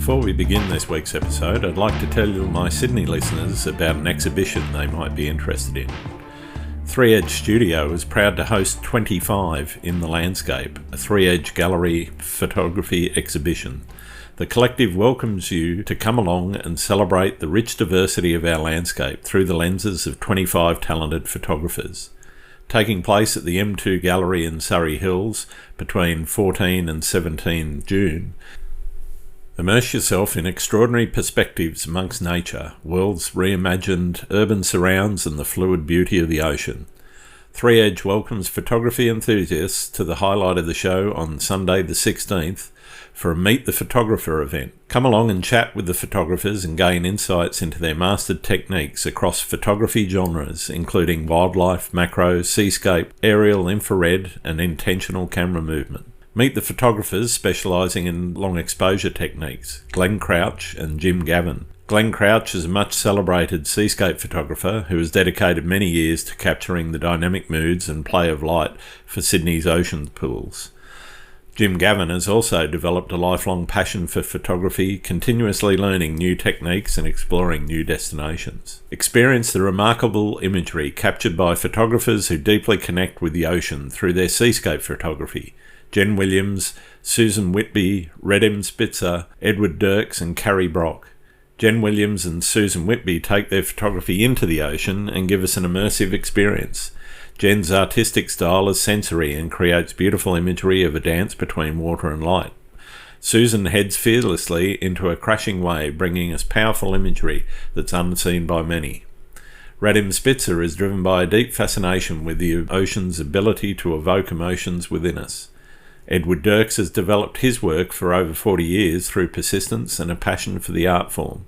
Before we begin this week's episode, I'd like to tell my Sydney listeners about an exhibition they might be interested in. 3 Edge Studio is proud to host 25 in the Landscape, a 3 Edge gallery photography exhibition. The collective welcomes you to come along and celebrate the rich diversity of our landscape through the lenses of 25 talented photographers. Taking place at the M2 Gallery in Surrey Hills between 14 and 17 June, immerse yourself in extraordinary perspectives amongst nature, worlds reimagined, urban surrounds and the fluid beauty of the ocean. 3 Edge welcomes photography enthusiasts to the highlight of the show on Sunday the 16th for a Meet the Photographer event. Come along and chat with the photographers and gain insights into their mastered techniques across photography genres, including wildlife, macro, seascape, aerial, infrared and intentional camera movement. Meet the photographers specialising in long exposure techniques, Glenn Crouch and Jim Gavin. Glenn Crouch is a much celebrated seascape photographer who has dedicated many years to capturing the dynamic moods and play of light for Sydney's ocean pools. Jim Gavin has also developed a lifelong passion for photography, continuously learning new techniques and exploring new destinations. Experience the remarkable imagery captured by photographers who deeply connect with the ocean through their seascape photography. Jen Williams, Susan Whitby, Redim Spitzer, Edward Dirks and Carrie Brock. Jen Williams and Susan Whitby take their photography into the ocean and give us an immersive experience. Jen's artistic style is sensory and creates beautiful imagery of a dance between water and light. Susan heads fearlessly into a crashing wave, bringing us powerful imagery that's unseen by many. Radim Spitzer is driven by a deep fascination with the ocean's ability to evoke emotions within us. Edward Dirks has developed his work for over 40 years through persistence and a passion for the art form.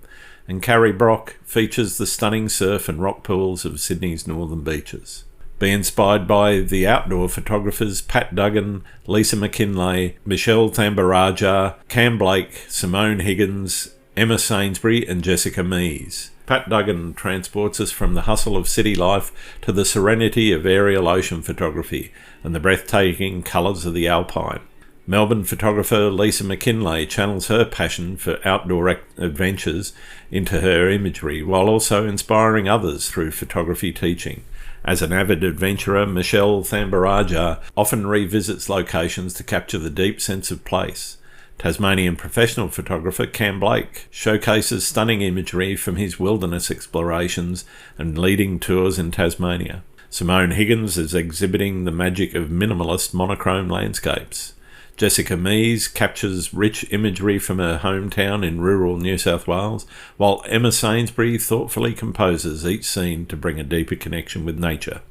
And Carrie Brock features the stunning surf and rock pools of Sydney's northern beaches. Be inspired by the outdoor photographers Pat Duggan, Lisa McKinlay, Michelle Thambaraja, Cam Blake, Simone Higgins, Emma Sainsbury and Jessica Mees. Pat Duggan transports us from the hustle of city life to the serenity of aerial ocean photography and the breathtaking colours of the Alpine. Melbourne photographer Lisa McKinlay channels her passion for outdoor adventures into her imagery while also inspiring others through photography teaching. As an avid adventurer, Michelle Thambaraja often revisits locations to capture the deep sense of place. Tasmanian professional photographer Cam Blake showcases stunning imagery from his wilderness explorations and leading tours in Tasmania. Simone Higgins is exhibiting the magic of minimalist monochrome landscapes. Jessica Mees captures rich imagery from her hometown in rural New South Wales, while Emma Sainsbury thoughtfully composes each scene to bring a deeper connection with nature.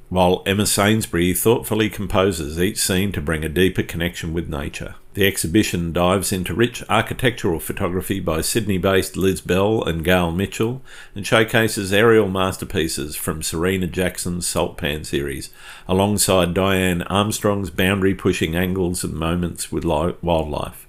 The exhibition dives into rich architectural photography by Sydney-based Liz Bell and Gail Mitchell and showcases aerial masterpieces from Serena Jackson's Salt Pan series, alongside Diane Armstrong's boundary-pushing angles and moments with wildlife.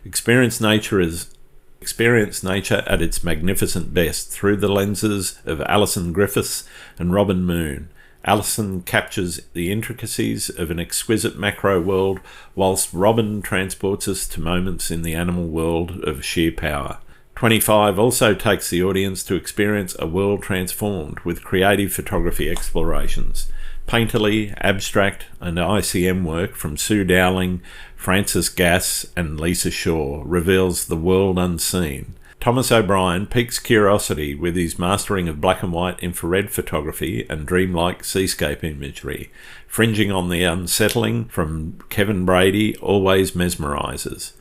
Experience nature at its magnificent best through the lenses of Alison Griffiths and Robin Moon. Alison captures the intricacies of an exquisite macro world, whilst Robin transports us to moments in the animal world of sheer power. 25 also takes the audience to experience a world transformed with creative photography explorations. Painterly, abstract and ICM work from Sue Dowling, Frances Gass and Lisa Shaw reveals the world unseen. Thomas O'Brien piques curiosity with his mastering of black and white infrared photography and dreamlike seascape imagery. Fringing on the unsettling from Kevin Brady always mesmerises.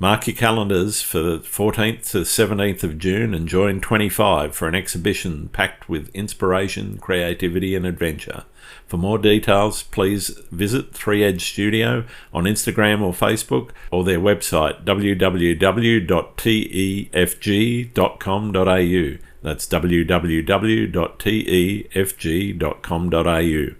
Mark your calendars for the 14th to 17th of June and join 25 for an exhibition packed with inspiration, creativity and adventure. For more details, please visit 3 Edge Studio on Instagram or Facebook or their website www.tefg.com.au. That's www.tefg.com.au.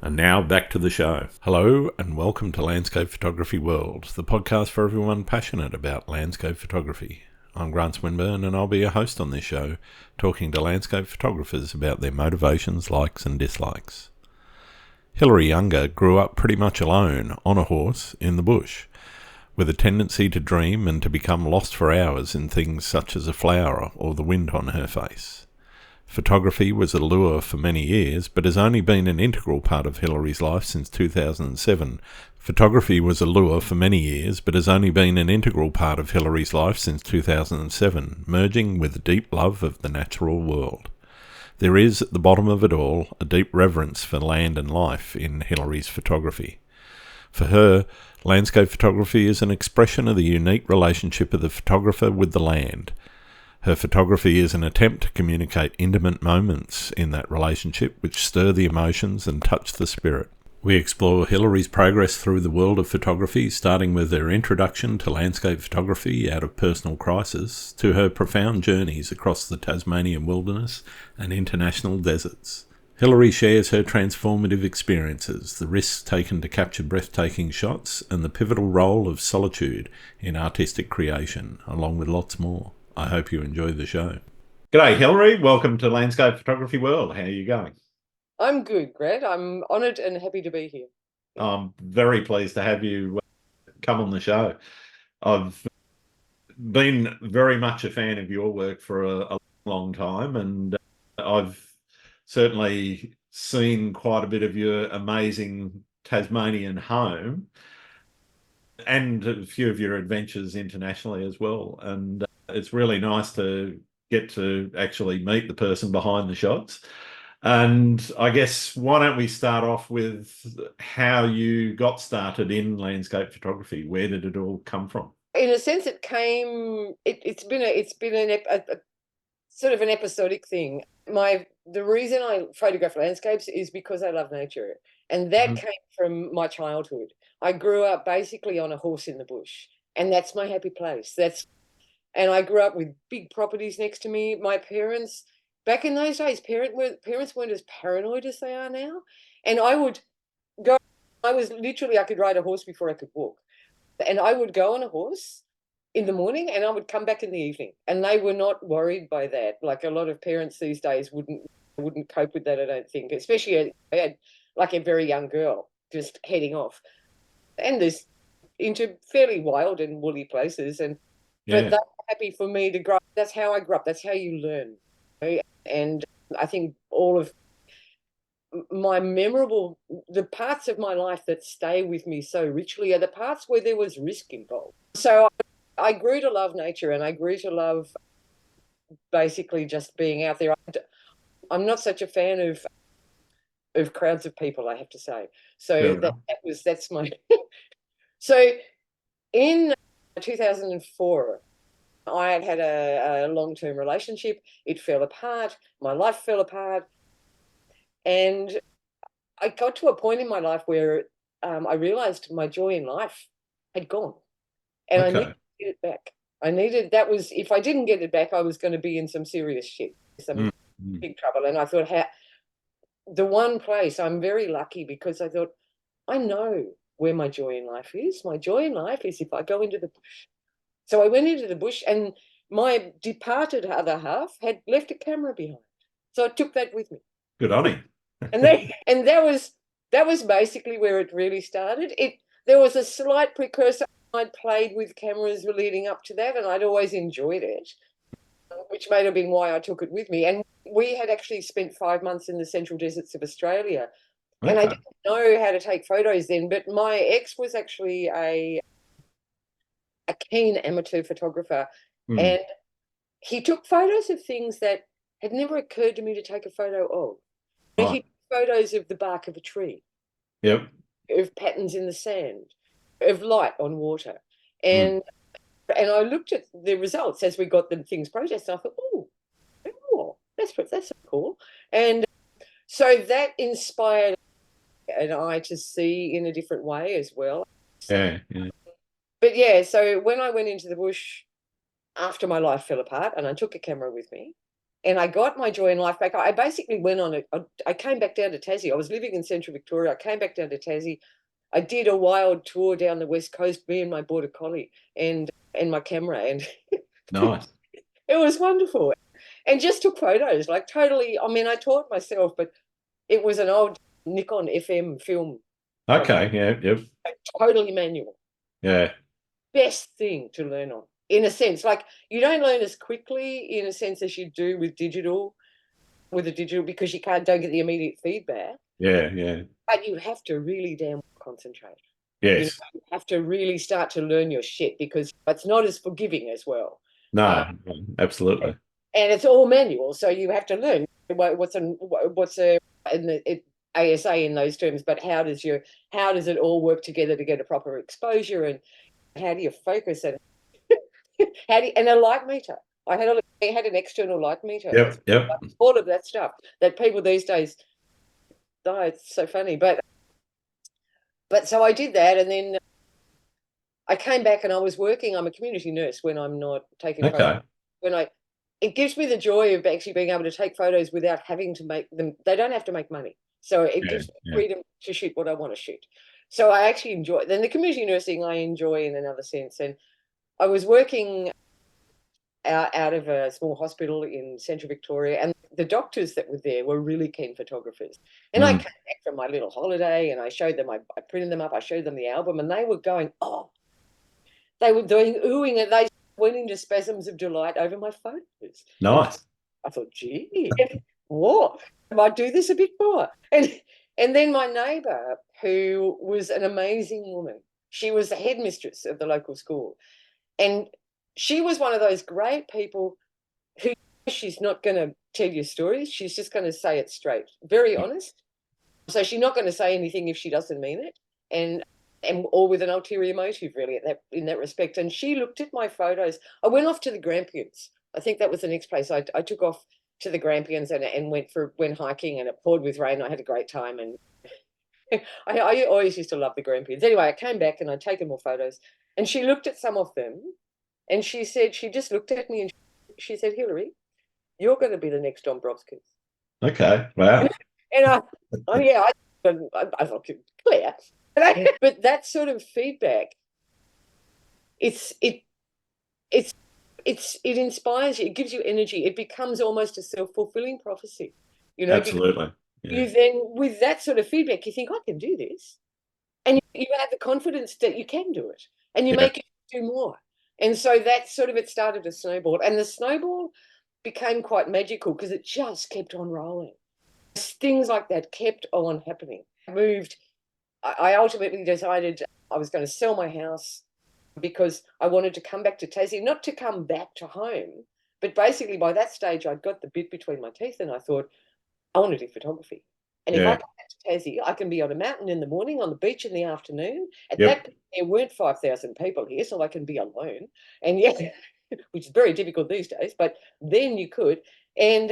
And now back to the show. Hello and welcome to Landscape Photography World, the podcast for everyone passionate about landscape photography. I'm Grant Swinburne and I'll be your host on this show, talking to landscape photographers about their motivations, likes and dislikes. Hilary Younger grew up pretty much alone, on a horse, in the bush. with a tendency to dream and to become lost for hours in things such as a flower or the wind on her face. Photography was a lure for many years, but has only been an integral part of Hilary's life since 2007. Photography was a lure for many years, but has only been an integral part of Hilary's life since 2007, merging with a deep love of the natural world. There is, at the bottom of it all, a deep reverence for land and life in Hilary's photography. For her, landscape photography is an expression of the unique relationship of the photographer with the land. Her photography is an attempt to communicate intimate moments in that relationship which stir the emotions and touch the spirit. We explore Hilary's progress through the world of photography, starting with her introduction to landscape photography out of personal crisis, to her profound journeys across the Tasmanian wilderness and international deserts. Hilary shares her transformative experiences, the risks taken to capture breathtaking shots, and the pivotal role of solitude in artistic creation, along with lots more. I hope you enjoy the show. G'day, Hilary. Welcome to Landscape Photography World. How are you going? I'm good, Greg. I'm honoured and happy to be here. I'm very pleased to have you come on the show. I've been very much a fan of your work for a long time, and I've certainly seen quite a bit of your amazing Tasmanian home and a few of your adventures internationally as well. And it's really nice to get to actually meet the person behind the shots. And I guess, why don't we start off with how you got started in landscape photography? Where did it all come from? In a sense, it's been a sort of an episodic thing. The reason I photograph landscapes is because I love nature, and that came from my childhood. I grew up basically on a horse in the bush, and that's my happy place. And I grew up with big properties next to me. My parents, back in those days, parents weren't as paranoid as they are now. And I would go, I could ride a horse before I could walk. And I would go on a horse in the morning and I would come back in the evening. And they were not worried by that. Like a lot of parents these days wouldn't cope with that, I don't think, especially I had like a very young girl just heading off. And there's into fairly wild and woolly places. But that's happy for me to grow up. That's how I grew up. That's how you learn. And I think all of the parts of my life that stay with me so richly are the parts where there was risk involved. So I grew to love nature, and I grew to love basically just being out there. I'm not such a fan of crowds of people, I have to say. So that's my so in 2004 I had a long-term relationship. It fell apart. My life fell apart. And I got to a point in my life where I realized my joy in life had gone. And I needed to get it back. If I didn't get it back, I was going to be in some serious shit, some big trouble. And I thought, the one place, I'm very lucky because I thought, I know where my joy in life is. My joy in life is if I go into the bush. So I went into the bush, and my departed other half had left a camera behind. So I took that with me. Good on him. And that was basically where it really started. There was a slight precursor. I'd played with cameras leading up to that, and I'd always enjoyed it, which may have been why I took it with me. And we had actually spent 5 months in the central deserts of Australia. Okay. And I didn't know how to take photos then, but my ex was actually a keen amateur photographer, and he took photos of things that had never occurred to me to take a photo of. He took photos of the bark of a tree, of patterns in the sand, of light on water, and I looked at the results as we got the things processed. And I thought, oh, that's cool, and so that inspired an eye to see in a different way as well. Yeah. But yeah, so when I went into the bush after my life fell apart, and I took a camera with me, and I got my joy in life back, I basically went on it. I came back down to Tassie. I was living in central Victoria. I came back down to Tassie. I did a wild tour down the west coast, me and my border collie and my camera, and nice. It was wonderful, and just took photos. Like totally. I mean, I taught myself, but it was an old Nikon FM film. Okay. Yeah. Yep. Totally manual. Yeah. best thing to learn on, in a sense. Like, you don't learn as quickly in a sense as you do with a digital, because you don't get the immediate feedback. Yeah, yeah. But you have to really damn concentrate. Yes. You have to really start to learn your shit, because it's not as forgiving as well. No, absolutely. And it's all manual, so you have to learn what's ASA in those terms, but how does it all work together to get a proper exposure, and how do you focus, and and a light meter. I had an external light meter. Yep, yep. All of that stuff that people these days, oh, it's so funny. But so I did that, and then I came back and I was working. I'm a community nurse when I'm not taking photos. Okay. It gives me the joy of actually being able to take photos without having to make them. They don't have to make money, so it gives me freedom to shoot what I want to shoot. So I actually enjoy. Then the community nursing I enjoy in another sense, and I was working out of a small hospital in central Victoria, and the doctors that were there were really keen photographers. And I came back from my little holiday, and I showed them. I printed them up. I showed them the album, and they were going, oh, they were doing oohing, and they went into spasms of delight over my photos. Nice. I thought, gee, what? I might do this a bit more. And then my neighbour, who was an amazing woman, she was the headmistress of the local school. And she was one of those great people who, she's not going to tell you stories. She's just going to say it straight, very honest. So she's not going to say anything if she doesn't mean it. And or with an ulterior motive, really, in that respect. And she looked at my photos. I went off to the Grampians. I think that was the next place. I took off to the Grampians and went hiking, and it poured with rain. I had a great time, and I always used to love the Grampians. Anyway, I came back and I'd taken more photos, and she looked at some of them, and she just looked at me and she said, Hilary, you're going to be the next Dombrovskis. Okay, wow. And I thought, clear. But that sort of feedback, it inspires you. It gives you energy. It becomes almost a self-fulfilling prophecy. Absolutely. Yeah. You then, with that sort of feedback, you think, I can do this, and you have the confidence that you can do it, and you make it do more. And so that sort of, it started to snowball, and the snowball became quite magical because it just kept on rolling. Things like that kept on happening. I ultimately decided I was going to sell my house because I wanted to come back to Tassie, not to come back to home, but basically by that stage I'd got the bit between my teeth, and I thought, I want to do photography. And if I come back to Tassie, I can be on a mountain in the morning, on the beach in the afternoon. At that point, there weren't 5,000 people here, so I can be alone. And which is very difficult these days, but then you could. And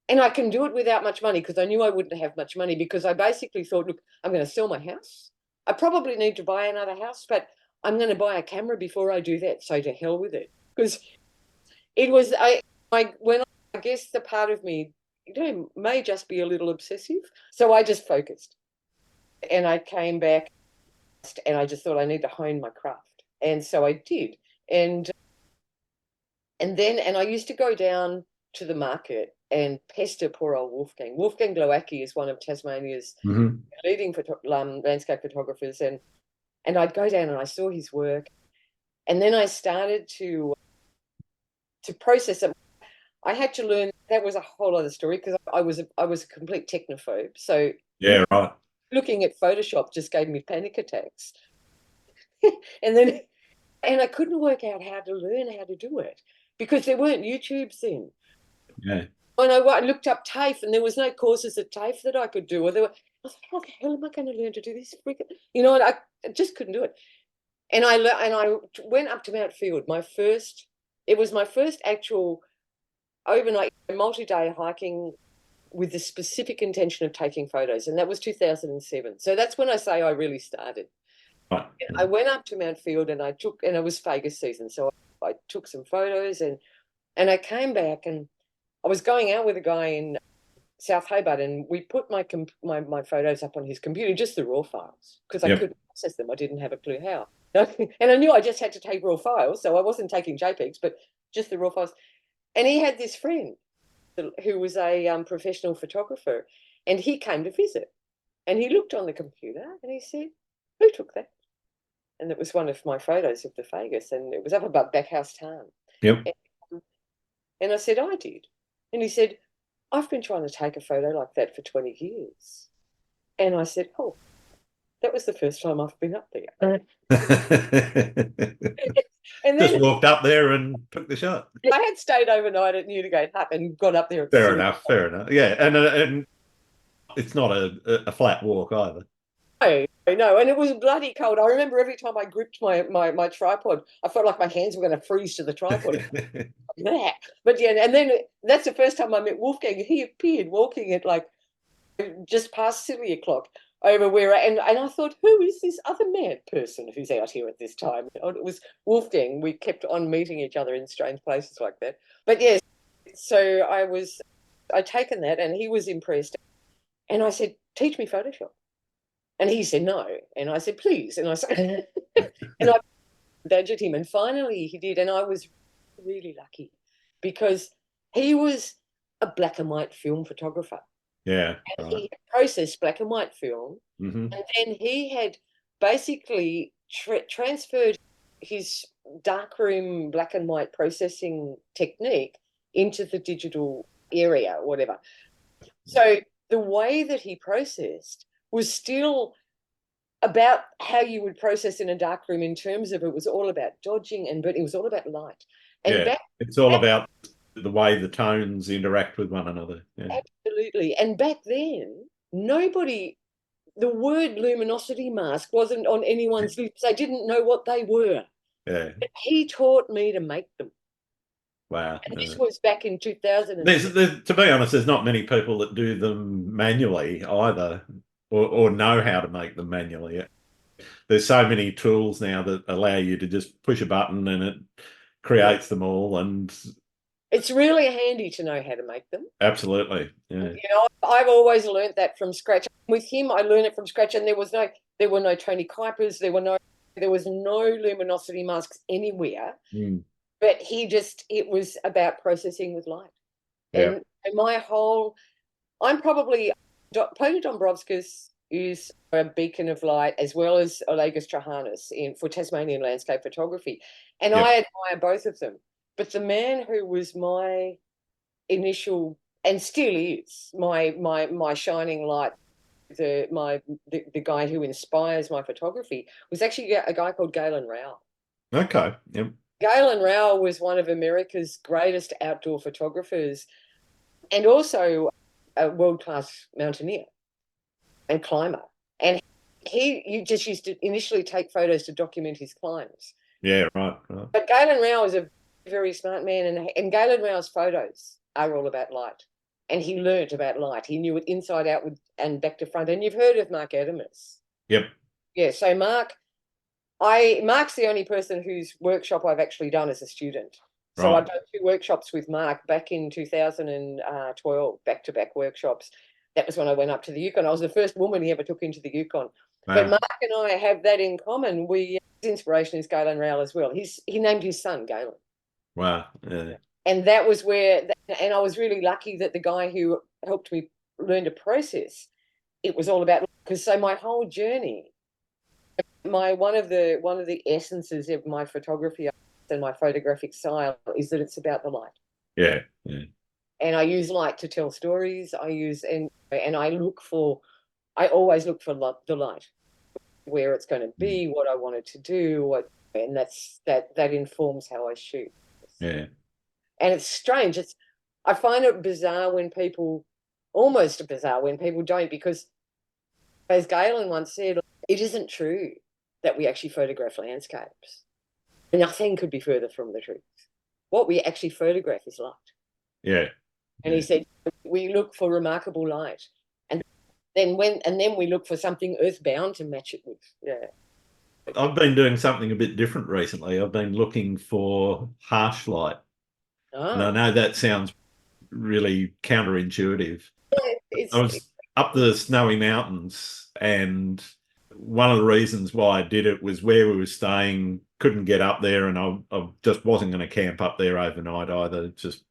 I can do it without much money, because I knew I wouldn't have much money, because I basically thought, look, I'm going to sell my house. I probably need to buy another house, but I'm going to buy a camera before I do that. So to hell with it. Because it was, I guess the part of me, may just be a little obsessive. So I just focused. And I came back and I just thought I need to hone my craft. And so I did. And I used to go down to the market and pester poor old Wolfgang. Wolfgang Glowacki is one of Tasmania's leading landscape photographers, and I'd go down and I saw his work, and then I started to process it. I had to learn. That was a whole other story, because I was a complete technophobe. So yeah, right. Looking at Photoshop just gave me panic attacks, and I couldn't work out how to learn how to do it, because there weren't YouTubes then. Yeah. And I looked up TAFE, and there was no courses at TAFE that I could do. I was like, how the hell am I going to learn to do this? And I just couldn't do it. And I went up to Mount Field. It was my first actual overnight multi-day hiking with the specific intention of taking photos. And that was 2007. So that's when I say I really started. Right. I went up to Mount Field, and it was Vegas season. So I took some photos, and I came back, and I was going out with a guy in South Hobart, and we put my photos up on his computer, just the raw files, because I couldn't process them. I didn't have a clue how. And I knew I just had to take raw files, so I wasn't taking JPEGs, but just the raw files. And he had this friend who was a professional photographer, and he came to visit. And he looked on the computer and he said, who took that? And it was one of my photos of the Fagus, and it was up above Backhouse Tarn. Yep. And I said, I did. And he said, I've been trying to take a photo like that for 20 years. And I said, oh, that was the first time I've been up there. And then just walked up there and took the shot. I had stayed overnight at Newdigate Hut and got up there. At Fair enough. Yeah, and it's not a flat walk either. No, and it was bloody cold. I remember every time I gripped my tripod, I felt like my hands were going to freeze to the tripod. But yeah, and then that's the first time I met Wolfgang. He appeared walking at like just past silly o'clock over where, and I thought, who is this other mad person who's out here at this time? It was Wolfgang. We kept on meeting each other in strange places like that. But yes, so I'd taken that, and he was impressed. And I said, teach me Photoshop. And he said, no. And I said, please. And I said, and I badgered him. And finally he did. And I was really lucky because he was a black and white film photographer. Yeah. And he processed black and white film. Mm-hmm. And then he had basically transferred his darkroom black and white processing technique into the digital area, or whatever. So the way that he processed was still about how you would process in a darkroom in terms of it was all about dodging, but it was all about light. And it's all about the way the tones interact with one another. Yeah. Absolutely. And back then, the word luminosity mask wasn't on anyone's lips. They didn't know what they were. Yeah. But he taught me to make them. Wow. And this was back in 2000. To be honest, there's not many people that do them manually either, or know how to make them manually. There's so many tools now that allow you to just push a button and it creates them all, and it's really handy to know how to make them. Absolutely. Yeah. You know, I've always learned that from scratch. With him, I learned it from scratch, and there were no Tony Kuipers, there was no luminosity masks anywhere. But it was about processing with light. Yeah. And I'm probably, Pona Dombrovskis is a beacon of light, as well as Olegas Trahanis for Tasmanian landscape photography. And I admire both of them. But the man who was my initial, and still is, my shining light, the guy who inspires my photography, was actually a guy called Galen Rao. Okay. Yep. Galen Rao was one of America's greatest outdoor photographers, and also a world-class mountaineer and climber. And you just used to initially take photos to document his climbs. Yeah, right. But Galen Rao is a very smart man, and Galen Rao's photos are all about light. And he learnt about light. He knew it inside out and back to front. And you've heard of Mark Adamus. Yep. Yeah, so Mark's the only person whose workshop I've actually done as a student. So I've done 2 workshops with Mark back in 2012, back-to-back workshops. That was when I went up to the Yukon. I was the first woman he ever took into the Yukon. Wow. But Mark and I have that in common. His inspiration is Galen Rao as well. He named his son Galen. Wow. Yeah. And that was and I was really lucky that the guy who helped me learn to process, it was all about, because so my whole journey, one of the essences of my photography and my photographic style is that it's about the light. Yeah. Yeah. And I use light to tell stories. And I always look for the light, where it's going to be, what I wanted to do, and that informs how I shoot. Yeah. And it's strange. I find it almost bizarre when people don't, because as Galen once said, it isn't true that we actually photograph landscapes. And nothing could be further from the truth. What we actually photograph is light. Yeah. And he said, we look for remarkable light. And then we look for something earthbound to match it with. Yeah. I've been doing something a bit different recently. I've been looking for harsh light. And I know that sounds really counterintuitive. I was up the snowy mountains, and one of the reasons why I did it was where we were staying, couldn't get up there, and I just wasn't going to camp up there overnight either. Just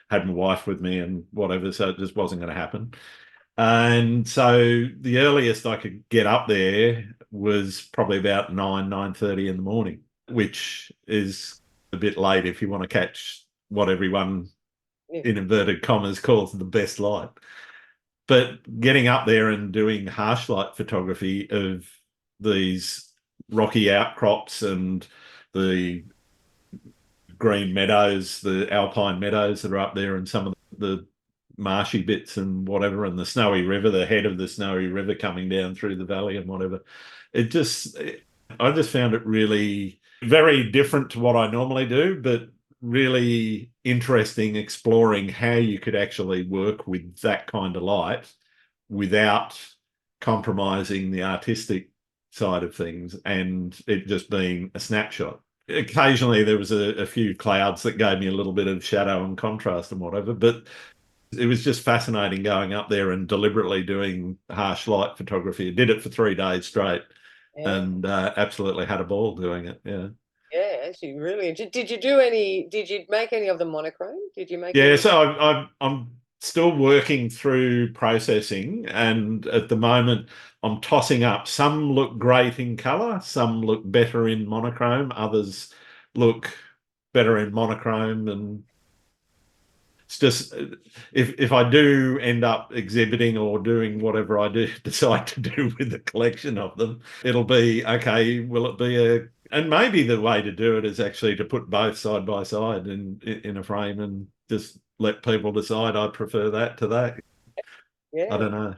had my wife with me and whatever, so it just wasn't going to happen. And so the earliest I could get up there was probably about 9:30 in the morning, which is a bit late if you want to catch what everyone Yeah. in inverted commas calls the best light. But getting up there and doing harsh light photography of these rocky outcrops and the green meadows, the alpine meadows that are up there, and some of the marshy bits and whatever, and the snowy river, the head of the snowy river coming down through the valley and whatever. I just found it really very different to what I normally do, but really interesting exploring how you could actually work with that kind of light without compromising the artistic side of things and it just being a snapshot. Occasionally there was a few clouds that gave me a little bit of shadow and contrast and whatever, but it was just fascinating going up there and deliberately doing harsh light photography. I did it for 3 days straight Yeah. and absolutely had a ball doing it. Yeah. Yeah, actually, really. Did you do any? Did you make any of the monochrome? Did you make Yeah, any? so I'm still working through processing, and at the moment I'm tossing up. Some look great in color, some look better in monochrome, others look better in monochrome, and it's just if I do end up exhibiting or doing whatever I do decide to do with the collection of them, it'll be okay. Will it be a and maybe the way to do it is actually to put both side by side in a frame and just let people decide. I prefer that to that. I Yeah. don't know.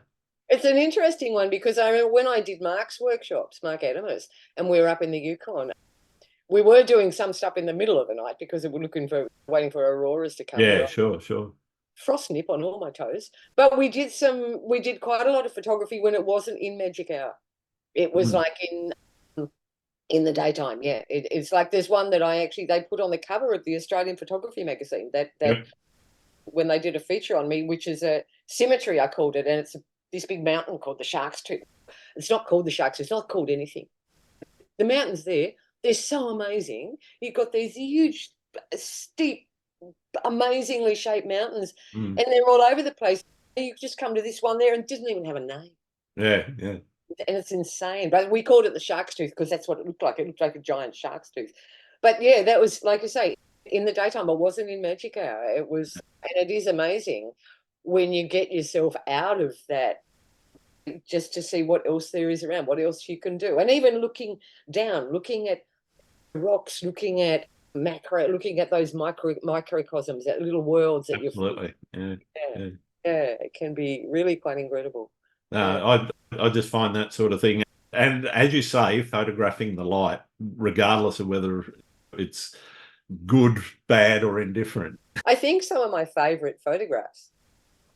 It's an interesting one because I remember when I did Mark's workshops, Mark Adamus, and we were up in the Yukon, we were doing some stuff in the middle of the night because we were waiting for auroras to come. Yeah, Where sure, sure. frost nip on all my toes. But we did quite a lot of photography when it wasn't in magic hour. It was Mm. like in the daytime. Yeah, it's like there's one that they put on the cover of the Australian Photography magazine that Yep. when they did a feature on me, which is a symmetry, I called it, and it's this big mountain called the Shark's Tooth. It's not called the Shark's Tooth. It's not called anything. The mountains there, they're so amazing. You've got these huge, steep, amazingly shaped mountains, Mm. and they're all over the place. You just come to this one there and it doesn't even have a name. Yeah, yeah. And it's insane. But we called it the shark's tooth because that's what it looked like. It looked like a giant shark's tooth. But yeah, that was like you say, in the daytime. It wasn't in magic hour. It was, and it is amazing when you get yourself out of that just to see what else there is around, what else you can do. And even looking down, looking at rocks, looking at macro, looking at those microcosms, that little worlds that you're. Absolutely. Yeah, Yeah, yeah. yeah, it can be really quite incredible. Yeah. No, I just find that sort of thing. And as you say, photographing the light, regardless of whether it's good, bad, or indifferent. I think some of my favorite photographs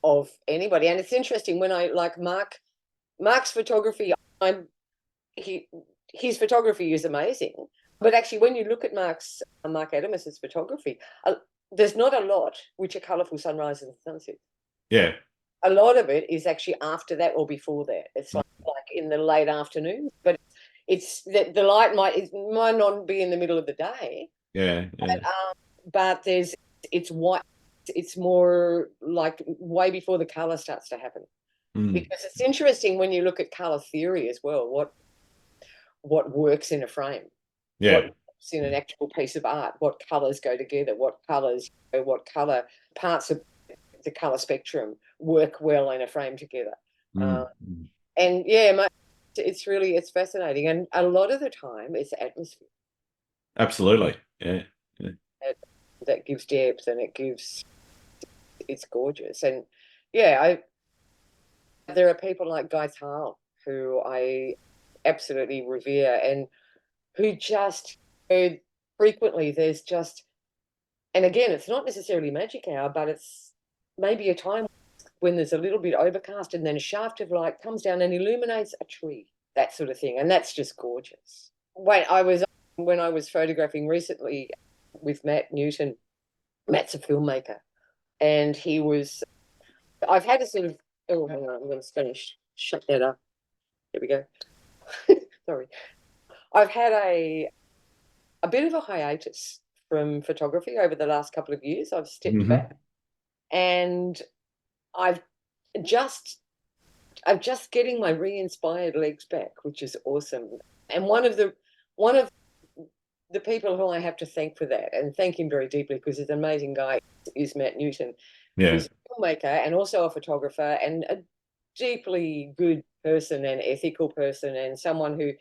of anybody, and it's interesting when I like Mark's photography, I'm he his photography is amazing. But actually, when you look at Mark Adamis's photography, there's not a lot which are colourful sunrises and sunsets. Yeah. A lot of it is actually after that or before that. It's like in the late afternoon, but it's the light it might not be in the middle of the day, Yeah. Yeah. but it's white. It's more like way before the color starts to happen. Mm. Because it's interesting when you look at color theory as well. What works in a frame? What Yeah. works in an actual piece of art? What colors go together? What color parts of the color spectrum work well in a frame together? Mm. Mm. And yeah, it's fascinating, and a lot of the time it's atmosphere Absolutely. Yeah. Yeah. that, that gives depth, and it's gorgeous. And yeah, there are people like Guy Thal who I absolutely revere, and who just frequently there's just, and again, it's not necessarily magic hour, but it's maybe a time when there's a little bit overcast and then a shaft of light comes down and illuminates a tree, that sort of thing. And that's just gorgeous. When I was photographing recently with Matt Newton, Matt's a filmmaker, and I've had a sort of, oh, hang on, I'm going to finish, shut that up. There we go. Sorry. I've had a bit of a hiatus from photography over the last couple of years. I've stepped Mm-hmm. back, and I've just I'm just getting my re-inspired legs back, which is awesome. And one of the people who I have to thank for that, and thank him very deeply because he's an amazing guy, is Matt Newton, Yeah. who's a filmmaker and also a photographer and a deeply good person and ethical person, and someone who,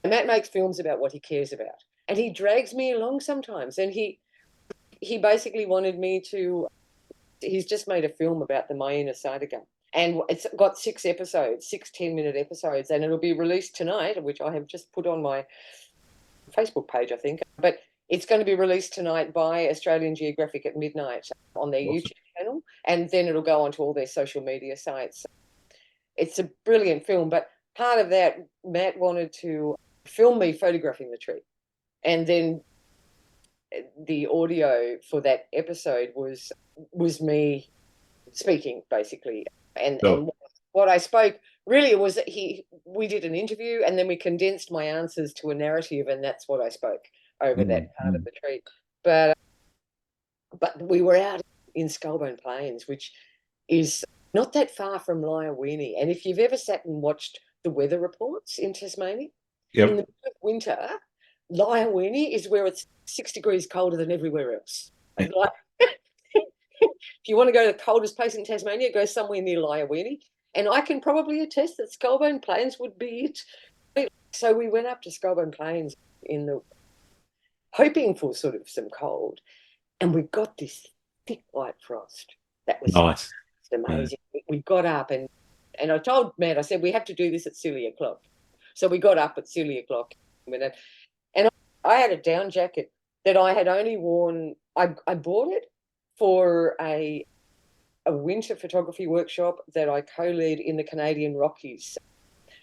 and Matt makes films about what he cares about. And he drags me along sometimes. And he basically wanted me to, he's just made a film about the Maina cider gum. And it's got 6 episodes, 6 10-minute episodes, and it'll be released tonight, which I have just put on my Facebook page, I think. But it's going to be released tonight by Australian Geographic at midnight on their Awesome. YouTube channel, and then it'll go onto all their social media sites. It's a brilliant film, but part of that, Matt wanted to film me photographing the tree, and then the audio for that episode was me speaking basically, and Sure. what I spoke really was that we did an interview and then we condensed my answers to a narrative, and that's what I spoke over that part of the tree. But we were out in Skullbone Plains, which is not that far from Lyawini. And if you've ever sat and watched the weather reports in Tasmania, in the Yep. middle of winter, Lyawini is where it's 6 degrees colder than everywhere else. And like, if you want to go to the coldest place in Tasmania, go somewhere near Lyawini. And I can probably attest that Skullbone Plains would be it. So we went up to Skullbone Plains in the hoping for sort of some cold, and we got this thick white frost. That was Nice. amazing. We got up and I told Matt, I said, we have to do this at silly o'clock. So we got up at silly o'clock. And I had a down jacket that I had only worn. I bought it for a winter photography workshop that I co-led in the Canadian Rockies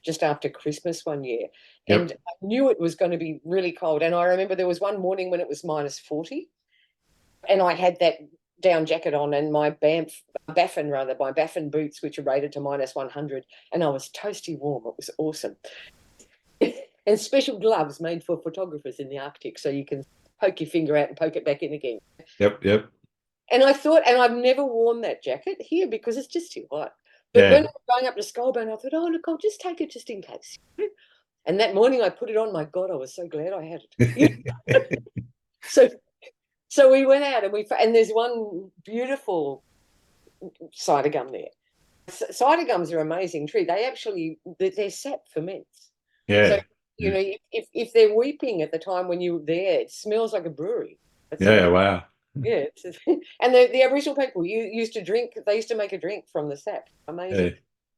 just after Christmas one year. Yep. And I knew it was going to be really cold. And I remember there was one morning when it was minus 40, and I had that down jacket on and my Baffin boots, which are rated to minus 100, and I was toasty warm. It was awesome. And special gloves made for photographers in the Arctic, so you can poke your finger out and poke it back in again. Yep. Yep. And I thought, and I've never worn that jacket here because it's just too hot. But when I was going up to Skullbone, I thought, oh, look, I'll just take it just in case. And that morning I put it on. My God, I was so glad I had it. So we went out and there's one beautiful cider gum there. Cider gums are amazing tree. Their sap ferments. Yeah. So, you know, if they're weeping at the time when you're there, it smells like a brewery. Wow. Yeah. And the Aboriginal people used to drink, they used to make a drink from the sap. Amazing. Yeah.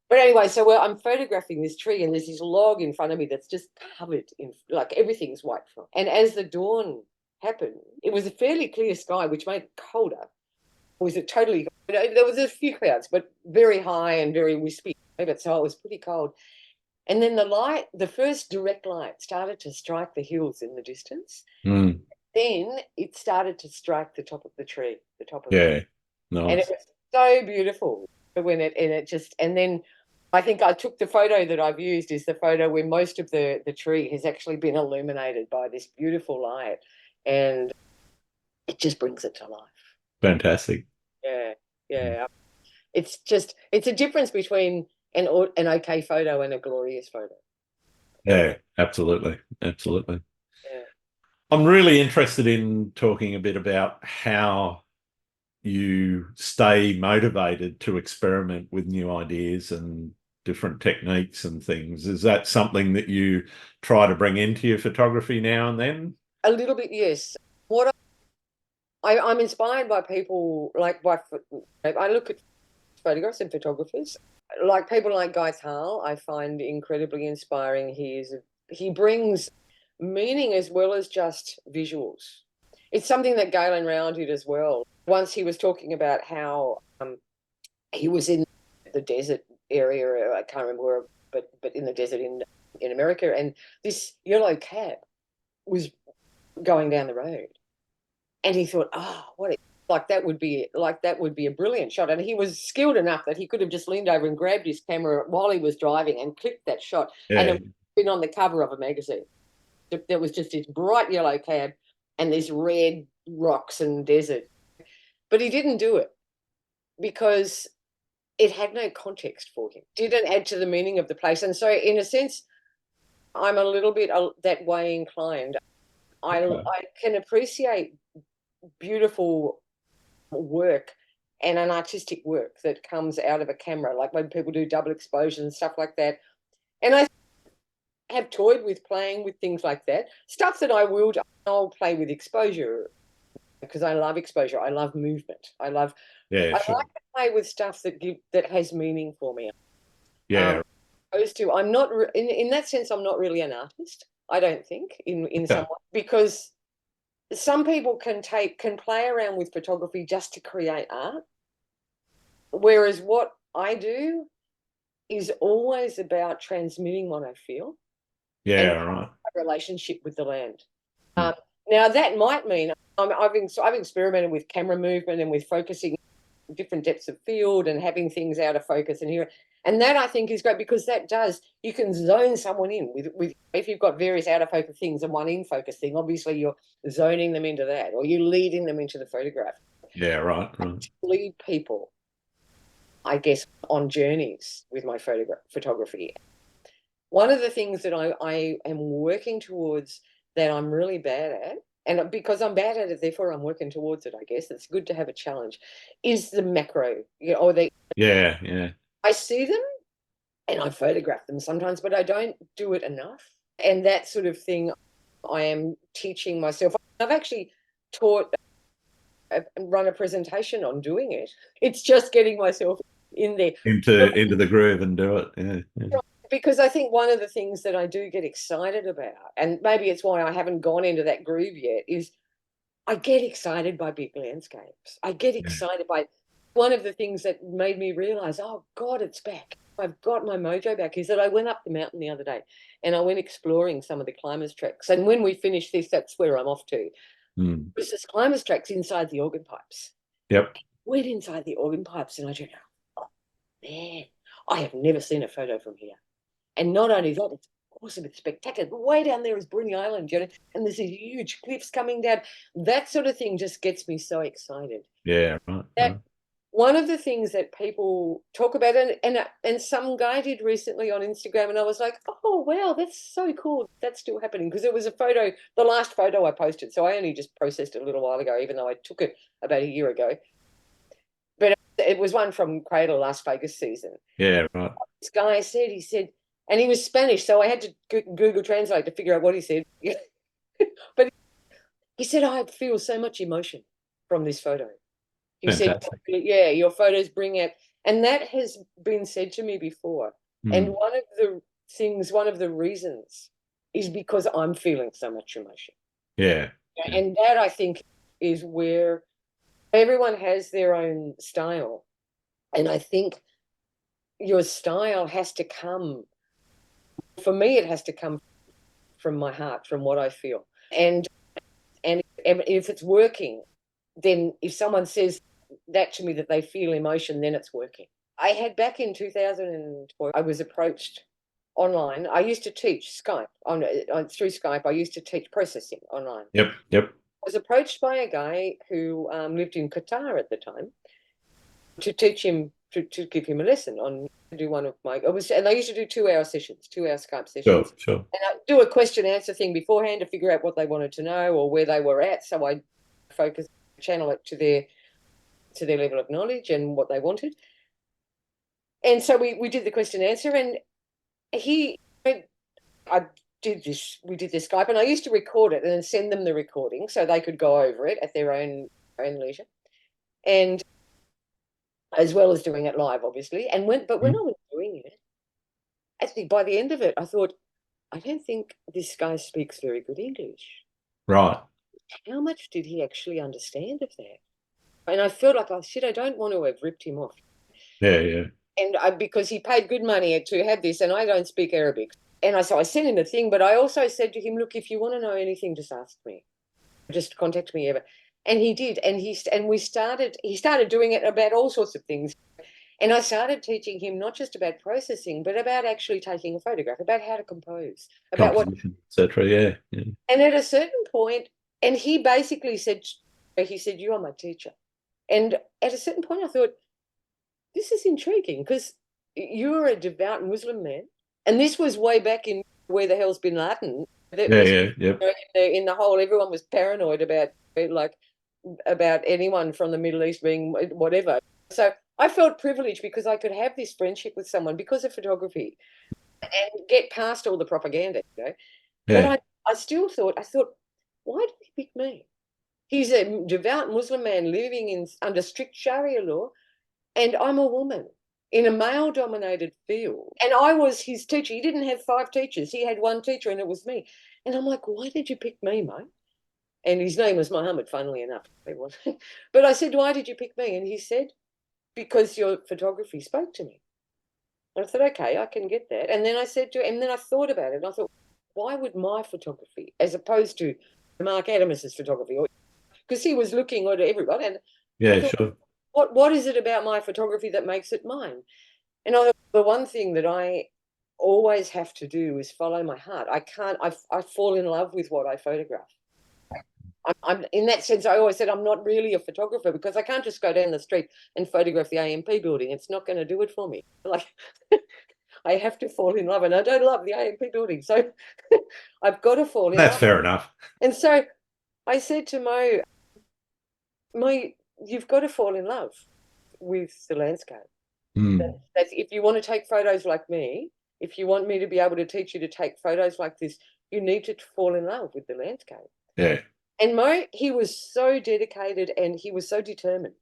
But anyway, so I'm photographing this tree and there's this log in front of me that's just covered in, like, everything's white. And as the dawn happened, it was a fairly clear sky, which made it colder. Was it totally, there was a few clouds, but very high and very wispy. So it was pretty cold. And then the first direct light started to strike the hills in the distance. Then it started to strike the top of the tree, the top of Nice. And it was so beautiful and then I think I took the photo that I've used is the photo where most of the tree has actually been illuminated by this beautiful light, and it just brings it to life. Fantastic. Yeah. It's a difference between an okay photo and a glorious photo. Yeah, absolutely. Absolutely. Yeah. I'm really interested in talking a bit about how you stay motivated to experiment with new ideas and different techniques and things. Is that something that you try to bring into your photography now and then? A little bit, yes. I'm inspired by people I look at photographs and photographers, like people like Guy Thal. I find incredibly inspiring. He brings meaning as well as just visuals. It's something that Galen Round did as well. Once he was talking about how he was in the desert area, I can't remember where, but in the desert in America, and this yellow cab was going down the road. And he thought, that would be a brilliant shot. And he was skilled enough that he could have just leaned over and grabbed his camera while he was driving and clicked that shot. Yeah. And it would have been on the cover of a magazine. There was just this bright yellow cab and this red rocks and desert. But he didn't do it because it had no context for him, didn't add to the meaning of the place. And so in a sense, I'm a little bit that way inclined. Okay. I can appreciate beautiful work and an artistic work that comes out of a camera, like when people do double exposure and stuff like that. And I have toyed with playing with things like that. Stuff that I'll play with exposure because I love exposure. I love movement. I like Sure. to play with stuff that has meaning for me. Yeah. Opposed to, I'm not in that sense. I'm not really an artist. I don't think in some Okay. way, because some people can play around with photography just to create art, whereas what I do is always about transmitting what I feel and Yeah. Right. a relationship with the land. Mm. Now that might mean I've experimented with camera movement and with focusing different depths of field and having things out of focus and here. And that I think is great because you can zone someone in with if you've got various out of focus things and one in focus thing, obviously you're zoning them into that, or you're leading them into the photograph. Yeah. Right. Right. Lead people, I guess, on journeys with my photography. One of the things that I am working towards that I'm really bad at, and because I'm bad at it, therefore I'm working towards it, I guess, it's good to have a challenge, is the macro, or Yeah. Yeah. I see them and I photograph them sometimes, but I don't do it enough. And that sort of thing I am teaching myself. I've actually taught and run a presentation on doing it. It's just getting myself in there. Into the groove and do it. Yeah. Yeah. Because I think one of the things that I do get excited about, and maybe it's why I haven't gone into that groove yet, is I get excited by big landscapes. I get Yeah. excited by one of the things that made me realize, oh God, it's back. I've got my mojo back, is that I went up the mountain the other day and I went exploring some of the climbers tracks. And when we finish this, that's where I'm off to. Mm. There's this climbers tracks inside the organ pipes. Yep. Went inside the organ pipes and I just, oh man, I have never seen a photo from here. And not only that, it's awesome, it's spectacular. But way down there is Bruny Island, and there's these huge cliffs coming down. That sort of thing just gets me so excited. Yeah. Right. That Right. one of the things that people talk about, and some guy did recently on Instagram, and I was like, oh wow, that's so cool. That's still happening, because it was a photo, the last photo I posted. So I only just processed it a little while ago, even though I took it about a year ago. But it was one from Cradle Las Vegas season. Yeah. Right. This guy said, and he was Spanish, so I had to Google Translate to figure out what he said. But he said, I feel so much emotion from this photo. He said, Fantastic. yeah, your photos bring out, and that has been said to me before. And Mm. one of the reasons is because I'm feeling so much emotion. Yeah. Yeah. And that, I think, is where everyone has their own style. And I think your style has to come, for me, it has to come from my heart, from what I feel. And if it's working, then if someone says that to me, that they feel emotion, then it's working. I had back in 2012, I was approached online. I used to teach Skype through Skype. I used to teach processing online. Yep. Yep. I was approached by a guy who lived in Qatar at the time to teach him to give him a lesson on do one of my and they used to do 2-hour sessions, 2-hour Skype sessions. Sure. Sure. And I do a question answer thing beforehand to figure out what they wanted to know or where they were at. So I channel it to their level of knowledge and what they wanted. And so we did the question answer, and we did this Skype, and I used to record it and then send them the recording so they could go over it at their own leisure, and as well as doing it live, obviously. And when I was doing it, actually by the end of it, I thought, I don't think this guy speaks very good English. Right. How much did he actually understand of that? And I felt like, oh shit, I don't want to have ripped him off. Yeah. Yeah. And because he paid good money to have this, and I don't speak Arabic. And I sent him a thing, but I also said to him, look, if you want to know anything, just ask me. Just contact me ever. And he did. And he started doing it about all sorts of things. And I started teaching him not just about processing, but about actually taking a photograph, about how to compose, about Composition, etc. Yeah. Yeah. And at a certain point, and he basically said, you are my teacher. And at a certain point, I thought, this is intriguing because you're a devout Muslim man, and this was way back in where the hell's Bin Laden. Yeah, This, yeah, yep. in the whole, everyone was paranoid about like about anyone from the Middle East being whatever. So I felt privileged because I could have this friendship with someone because of photography and get past all the propaganda, you know. But Yeah. I still thought, why did he pick me? He's a devout Muslim man living in under strict Sharia law, and I'm a woman in a male dominated field. And I was his teacher. He didn't have 5 teachers. He had one teacher, and it was me. And I'm like, why did you pick me, mate? And his name was Mohammed, funnily enough. But I said, why did you pick me? And he said, because your photography spoke to me. And I said, okay, I can get that. And then I said to him, and then I thought about it, and I thought, why would my photography, as opposed to Mark Adams's photography, because he was looking at everybody, and I Yeah, thought, sure. what is it about my photography that makes it mine? And I, the one thing that I always have to do is follow my heart. I fall in love with what I photograph. I'm in that sense, I always said I'm not really a photographer because I can't just go down the street and photograph the AMP building. It's not going to do it for me. Like, I have to fall in love, and I don't love the AMP building. So I've got to fall in That's love. fair enough. And so I said to Mo, you've got to fall in love with the landscape. Mm. That's if you want to take photos like me, if you want me to be able to teach you to take photos like this, you need to fall in love with the landscape. Yeah. And Mo, he was so dedicated and he was so determined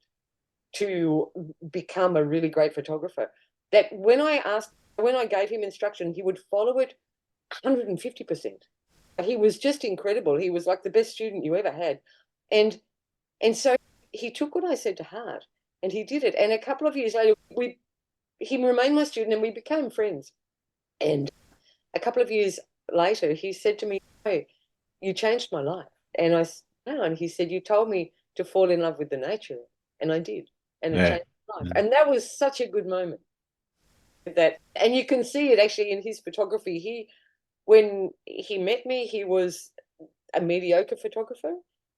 to become a really great photographer that when I gave him instruction, he would follow it 150%. He was just incredible. He was like the best student you ever had. And so he took what I said to heart and he did it. And a couple of years later, he remained my student and we became friends. And a couple of years later, he said to me, "Hey, you changed my life." And I said, "No." And he said, "You told me to fall in love with the nature." And I did. And it Yeah. changed my life. And that was such a good moment. And you can see it actually in his photography. When he met me, he was a mediocre photographer.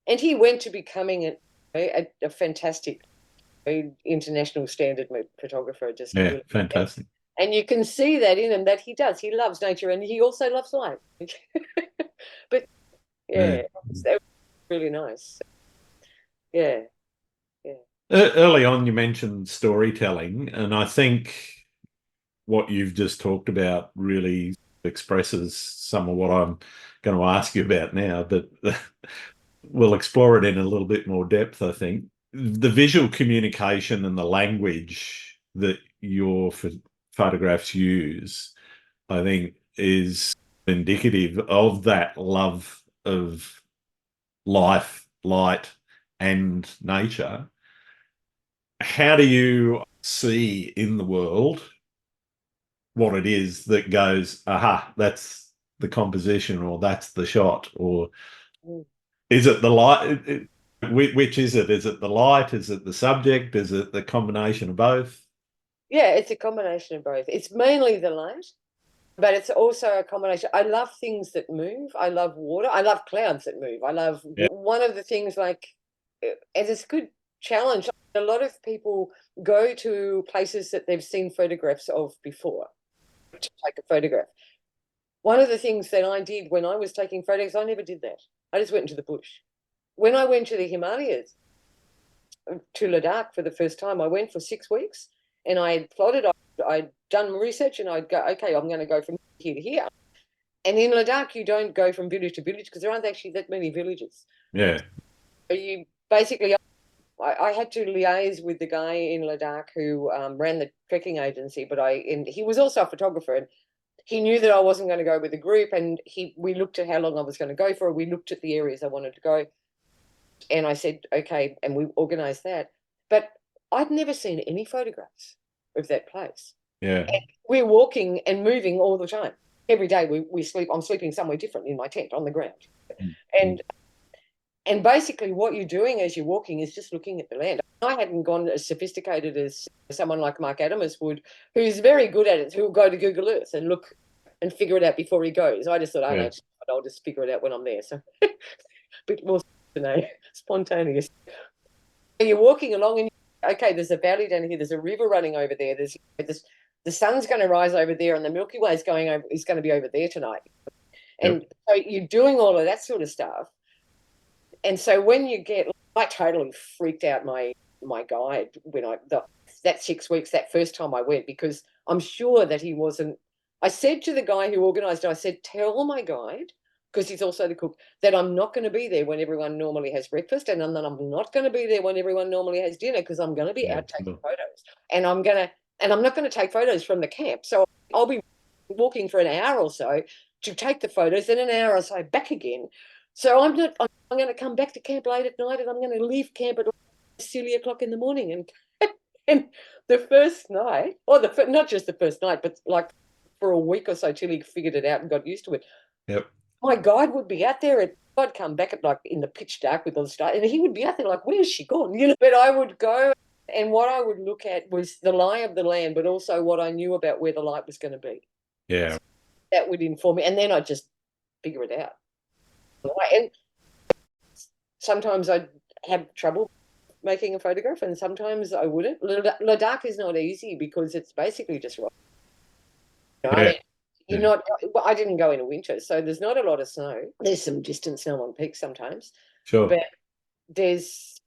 And he went to becoming a fantastic international standard photographer. Just Yeah. really. Fantastic. And you can see that in him that he does. He loves nature and he also loves life. But Yeah. yeah, that was really nice. Yeah, yeah. Early on, you mentioned storytelling, and I think what you've just talked about really expresses some of what I'm going to ask you about now, but we'll explore it in a little bit more depth, I think. The visual communication and the language that your photographs use, I think, is indicative of that love of life, light, and nature. How do you see in the world what it is that goes, aha, that's the composition, or that's the shot, or Mm. is it the light? Which is it? Is it the light? Is it the subject? Is it the combination of both? Yeah, it's a combination of both. It's mainly the light, but it's also a combination. I love things that move. I love water. I love clouds that move. I love Yeah. one of the things and it's a good challenge. A lot of people go to places that they've seen photographs of before to take a photograph. One of the things that I did when I was taking photos, I never did that. I just went into the bush. When I went to the Himalayas, to Ladakh for the first time, I went for 6 weeks and I had plotted, I'd done research and I'd go, okay, I'm going to go from here to here. And in Ladakh, you don't go from village to village because there aren't actually that many villages. Yeah. So you basically, I had to liaise with the guy in Ladakh who ran the trekking agency, and he was also a photographer and he knew that I wasn't going to go with a group, and we looked at how long I was going to go for. We looked at the areas I wanted to go, and I said, okay, and we organised that. But I'd never seen any photographs of that place. Yeah. And we're walking and moving all the time. Every day we sleep. I'm sleeping somewhere different in my tent on the ground, and basically what you're doing as you're walking is just looking at the land. I hadn't gone as sophisticated as someone like Mark Adams would, who's very good at it, who will go to Google Earth and look and figure it out before he goes. I just thought, I know, I'll just figure it out when I'm there. So a bit more spontaneous. You're walking along and okay, there's a valley down here, there's a river running over there, there's the sun's going to rise over there, and the Milky Way is going to be over there tonight. And so you're doing all of that sort of stuff. And so when you get, I totally freaked out my guide when that 6 weeks, that first time I went, because I'm sure that he wasn't. I said to the guy who organised it, I said, tell my guide, because he's also the cook, that I'm not going to be there when everyone normally has breakfast, and then I'm not going to be there when everyone normally has dinner, because I'm going to be out taking photos, and I'm not going to take photos from the camp. So I'll be walking for an hour or so to take the photos, then an hour or so back again. So I'm going to come back to camp late at night, and I'm going to leave camp at silly o'clock in the morning. And the first night, or not just the first night, but like for a week or so till he figured it out and got used to it. Yep. My guide would be out there, I'd come back at like in the pitch dark with all the stars, and he would be out there like, where's she gone? You know, but I would go, and what I would look at was the lie of the land, but also what I knew about where the light was going to be. Yeah. So that would inform me, and then I'd just figure it out. And sometimes I'd have trouble making a photograph, and sometimes I wouldn't. Ladakh is not easy because it's basically just rock. You know, I mean, I didn't go in winter, so there's not a lot of snow. There's some distant snow on peaks sometimes. Sure. But there's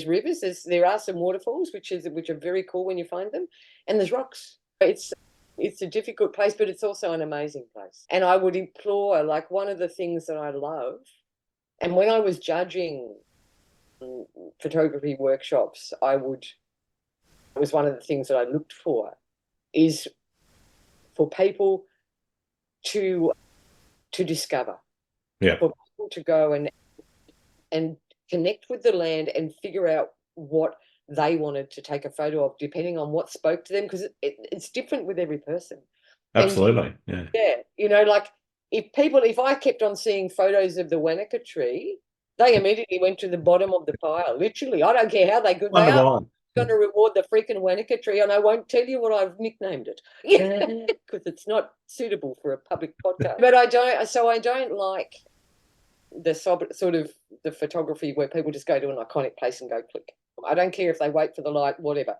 rivers, there are some waterfalls, which are very cool when you find them, and there's rocks. It's a difficult place, but it's also an amazing place. And I would implore, like, one of the things that I love, and when I was judging photography workshops, it was one of the things that I looked for, is for people to discover. Yeah. For people to go and connect with the land and figure out what they wanted to take a photo of, depending on what spoke to them, because it's different with every person. Absolutely. And, yeah. You know, like if I kept on seeing photos of the Wanaka tree, they immediately went to the bottom of the pile. Literally, I don't care how good they are. I'm going to reward the freaking Wanaka tree, and I won't tell you what I've nicknamed it, because it's not suitable for a public podcast. But I don't like the sort of the photography where people just go to an iconic place and go click. I don't care if they wait for the light, whatever.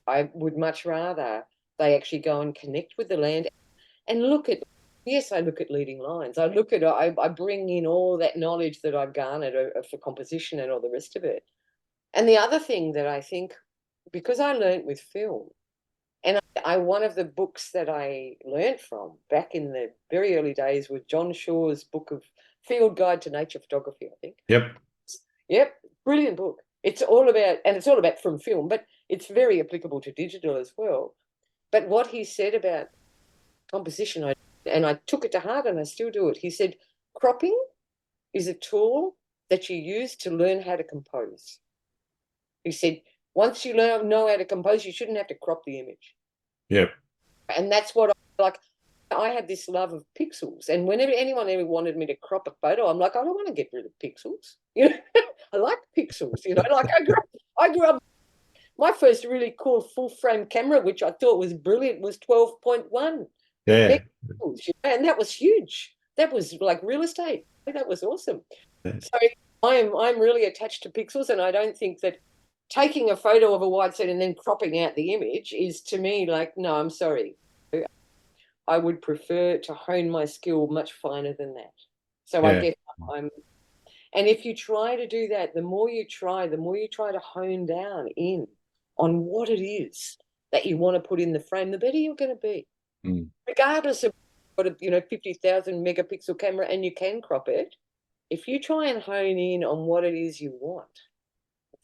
I would much rather they actually go and connect with the land and look at. Yes, I look at leading lines. I bring in all that knowledge that I've garnered for composition and all the rest of it. And the other thing that I think, because I learned with film, and one of the books that I learned from back in the very early days was John Shaw's book of Field Guide to Nature Photography, I think. Yep, brilliant book. It's all about from film, but it's very applicable to digital as well. But what he said about composition, and I took it to heart, and I still do it. He said, cropping is a tool that you use to learn how to compose. He said, once you know how to compose, you shouldn't have to crop the image. Yep. And that's what I like. I had this love of pixels, and whenever anyone ever wanted me to crop a photo, I'm like, I don't want to get rid of pixels. You know, I like pixels. You know, like I grew up. My first really cool full frame camera, which I thought was brilliant, was 12.1. Yeah. Pixels, you know, and that was huge. That was like real estate. That was awesome. Yeah. So I'm really attached to pixels, and I don't think that taking a photo of a wide set and then cropping out the image is, to me, like, no, I'm sorry. I would prefer to hone my skill much finer than that. So I guess and if you try to do that, the more you try to hone down in on what it is that you want to put in the frame, the better you're going to be. Regardless of what a 50,000 megapixel camera, and you can crop it. If you try and hone in on what it is you want,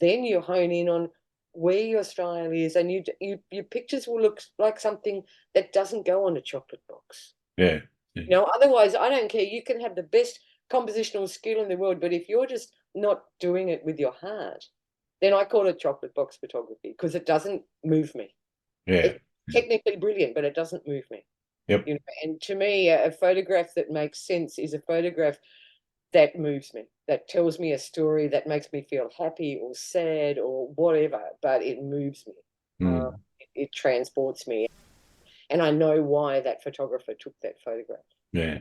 then you hone in on where your style is, and your pictures will look like something that doesn't go on a chocolate box. Yeah. You know, otherwise, I don't care. You can have the best compositional skill in the world, but if you're just not doing it with your heart, then I call it chocolate box photography, because it doesn't move me. Yeah. It's technically brilliant, but it doesn't move me. Yep. You know, and to me, a photograph that makes sense is a photograph that moves me, that tells me a story, that makes me feel happy or sad or whatever, but it moves me. It transports me. And I know why that photographer took that photograph. Yeah.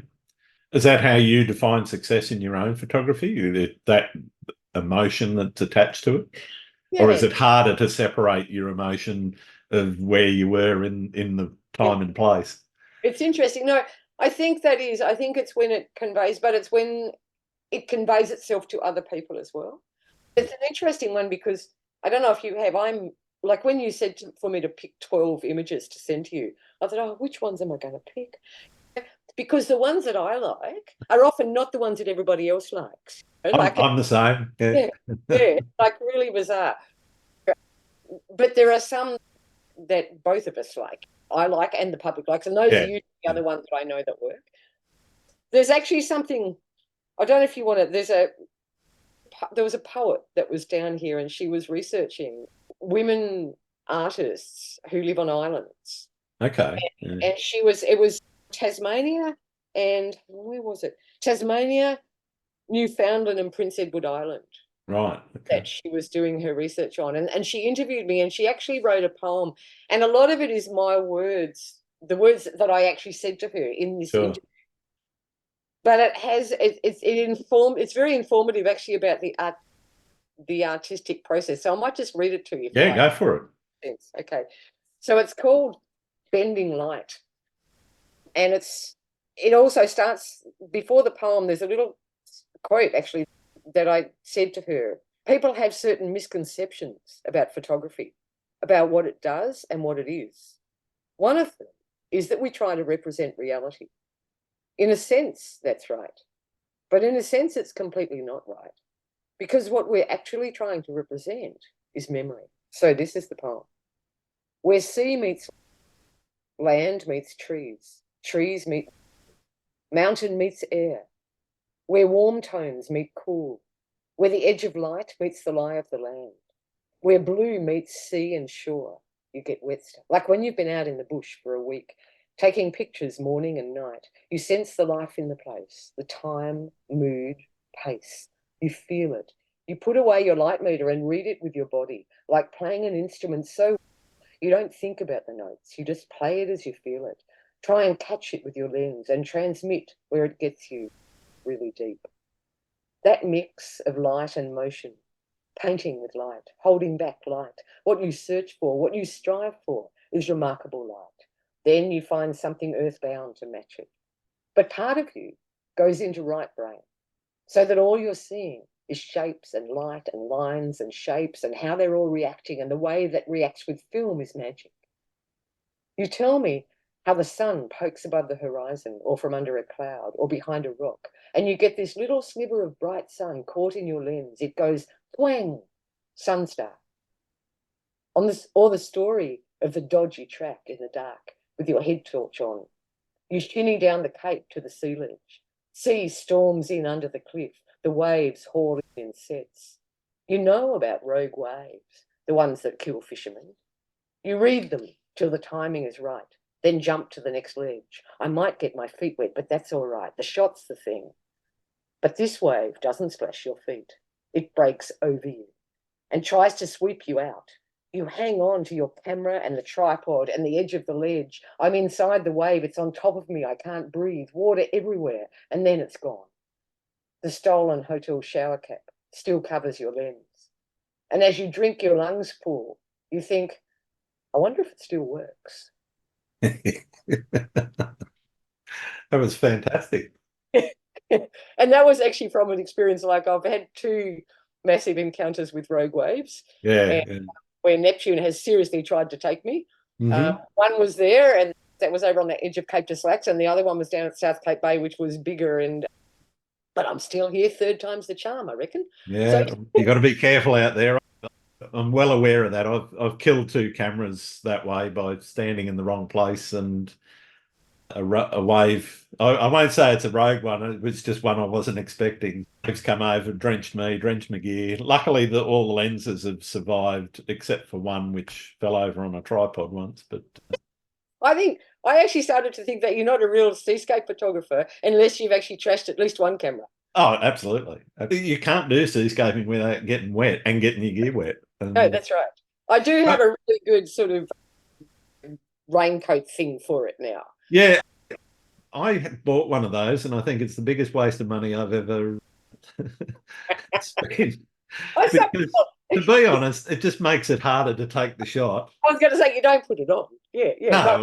Is that how you define success in your own photography? That emotion that's attached to it? Or is Yeah, it harder to separate your emotion of where you were in the time and place? it's interesting. No, I think it's when it conveys, but it's when it conveys itself to other people as well. It's an interesting one because I don't know if you have. I'm like when you said for me to pick 12 images to send to you, I thought, oh, which ones am I going to pick? Because the ones that I like are often not the ones that everybody else likes. I'm the same. Yeah, yeah, like really bizarre. But there are some that both of us like. I like and the public likes, and those are Yeah. usually the other ones that I know that work. There's actually something I don't know if you want to. There was a poet that was down here, and she was researching women artists who live on islands. Okay. And it was Tasmania, and where was it? Tasmania, Newfoundland, and Prince Edward Island Right. Okay. that she was doing her research on. And she interviewed me, and she actually wrote a poem. And a lot of it is my words, the words that I actually said to her in this interview. But it's very informative actually about the artistic process. So I might just read it to you. Yeah, go for it. Okay. So it's called Bending Light. And it also starts before the poem. There's a little quote actually that I said to her. People have certain misconceptions about photography, about what it does and what it is. One of them is that we try to represent reality. In a sense, that's right. But in a sense, it's completely not right. Because what we're actually trying to represent is memory. So this is the poem. Where sea meets land meets trees meet mountain meets air, where warm tones meet cool, where the edge of light meets the lie of the land, where blue meets sea and shore, you get wet stuff. Like when you've been out in the bush for a week, taking pictures morning and night, you sense the life in the place, the time, mood, pace. You feel it. You put away your light meter and read it with your body, like playing an instrument so you don't think about the notes. You just play it as you feel it. Try and catch it with your lens and transmit where it gets you really deep. That mix of light and motion, painting with light, holding back light, what you search for, what you strive for is remarkable light. Then you find something earthbound to match it. But part of you goes into right brain so that all you're seeing is shapes and light and lines and shapes and how they're all reacting, and the way that reacts with film is magic. You tell me how the sun pokes above the horizon or from under a cloud or behind a rock, and you get this little sliver of bright sun caught in your lens. It goes twang, sunstar. Or the story of the dodgy track in the dark with your head torch on. You shinny down the cape to the sea ledge. Sea storms in under the cliff. The waves haul in sets. You know about rogue waves, the ones that kill fishermen. You read them till the timing is right, then jump to the next ledge. I might get my feet wet, but that's all right. The shot's the thing. But this wave doesn't splash your feet. It breaks over you and tries to sweep you out. You hang on to your camera and the tripod and the edge of the ledge. I'm inside the wave. It's on top of me. I can't breathe. Water everywhere. And then it's gone. The stolen hotel shower cap still covers your lens. And as you drink your lungs full, you think, I wonder if it still works. That was fantastic. And that was actually from an experience like I've had 2 massive encounters with rogue waves. Yeah. Where Neptune has seriously tried to take me. One was there, and that was over on the edge of Cape de Slacks, and the other one was down at South Cape Bay, which was bigger. But I'm still here, 3rd time's the charm, I reckon. Yeah, so, you got to be careful out there. I'm well aware of that. I've killed 2 cameras that way by standing in the wrong place, and a wave. I won't say it's a rogue one. It was just one I wasn't expecting. Waves come over, drenched me, drenched my gear. Luckily, all the lenses have survived, except for one which fell over on a tripod once. But I actually started to think that you're not a real seascape photographer unless you've actually trashed at least one camera. Oh, absolutely. You can't do seascaping without getting wet and getting your gear wet. No, that's right. I do have a really good sort of raincoat thing for it now. Yeah, I bought one of those, and I think it's the biggest waste of money I've ever spent. to be honest, it just makes it harder to take the shot. I was going to say, you don't put it on. Yeah, yeah.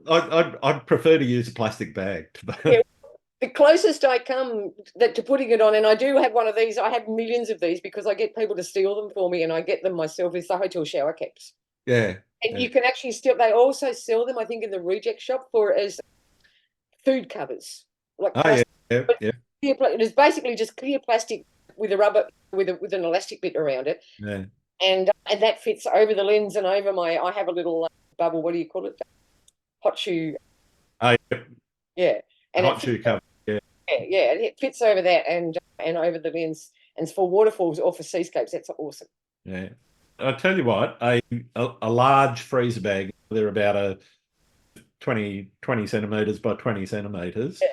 No, I'd prefer to use a plastic bag. Yeah, the closest I come to putting it on, and I do have one of these, I have millions of these because I get people to steal them for me and I get them myself, is the hotel shower caps. Yeah. And you can actually still, they also sell them, I think, in the reject shop as food covers. Like plastic. Yeah. It is basically just clear plastic with a rubber, with an elastic bit around it. Yeah. And that fits over the lens and over I have a little bubble, what do you call it? Hot shoe. Oh, yeah. And hot shoe cover. Yeah. Yeah, it fits over that and over the lens. And for waterfalls or for seascapes, that's awesome. Yeah. I tell you what, a large freezer bag, they're about a 20 centimeters by 20 centimeters. Yeah.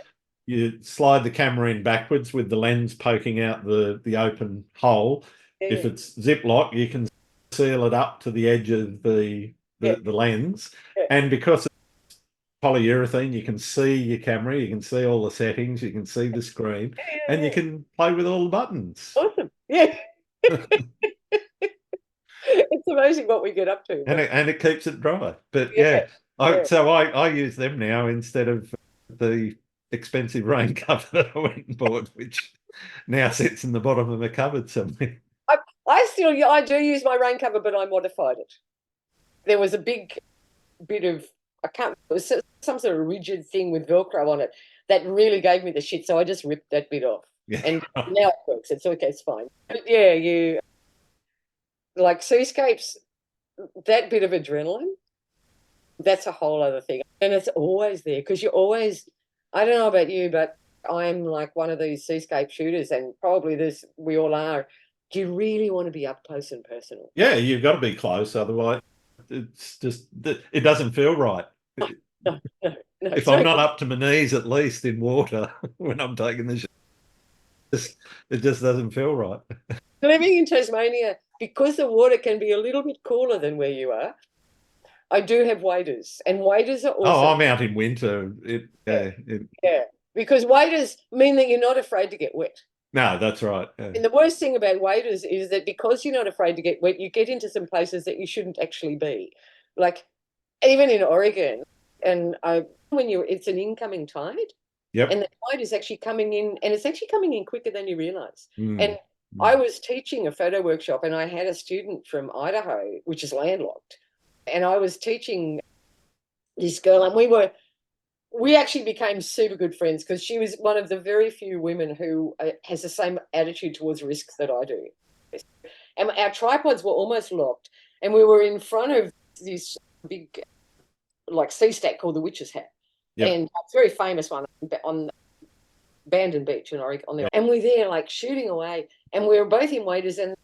You slide the camera in backwards with the lens poking out the open hole. Yeah. If it's Ziploc, you can seal it up to the edge of the lens. Yeah. And because it's polyurethane, you can see your camera, you can see all the settings, you can see the screen, and you can play with all the buttons. Awesome. Yeah. It's amazing what we get up to. And it keeps it dry. But so I use them now instead of the expensive rain cover that I went and bought, which now sits in the bottom of a cupboard somewhere. I do use my rain cover, but I modified it. There was a big bit of, it was some sort of rigid thing with Velcro on it that really gave me the shit, so I just ripped that bit off. Yeah. And now it works. It's okay, it's fine. But yeah, you like seascapes, that bit of adrenaline, that's a whole other thing. And it's always there because you're always, I don't know about you, but I'm like one of these seascape shooters, and probably we all are. Do you really want to be up close and personal? Yeah, you've got to be close, otherwise it's just, it doesn't feel right. No. If I'm not up to my knees at least in water when I'm taking the shot, it just doesn't feel right. Living in Tasmania, because the water can be a little bit cooler than where you are, I do have waders, and waders are awesome. Oh, I'm out in winter. Yeah, because waders mean that you're not afraid to get wet. No, that's right. Yeah. And the worst thing about waders is that because you're not afraid to get wet, you get into some places that you shouldn't actually be. Like even in Oregon, and it's an incoming tide. Yep. And the tide is actually coming in, and it's actually coming in quicker than you realize. And I was teaching a photo workshop, and I had a student from Idaho, which is landlocked, and I was teaching this girl, and we actually became super good friends because she was one of the very few women who has the same attitude towards risks that I do. And our tripods were almost locked, and we were in front of this big like sea stack called the Witch's Hat. Yep. And it's a very famous one on Bandon Beach in Oregon. And we're there like shooting away, and we were both in waders, and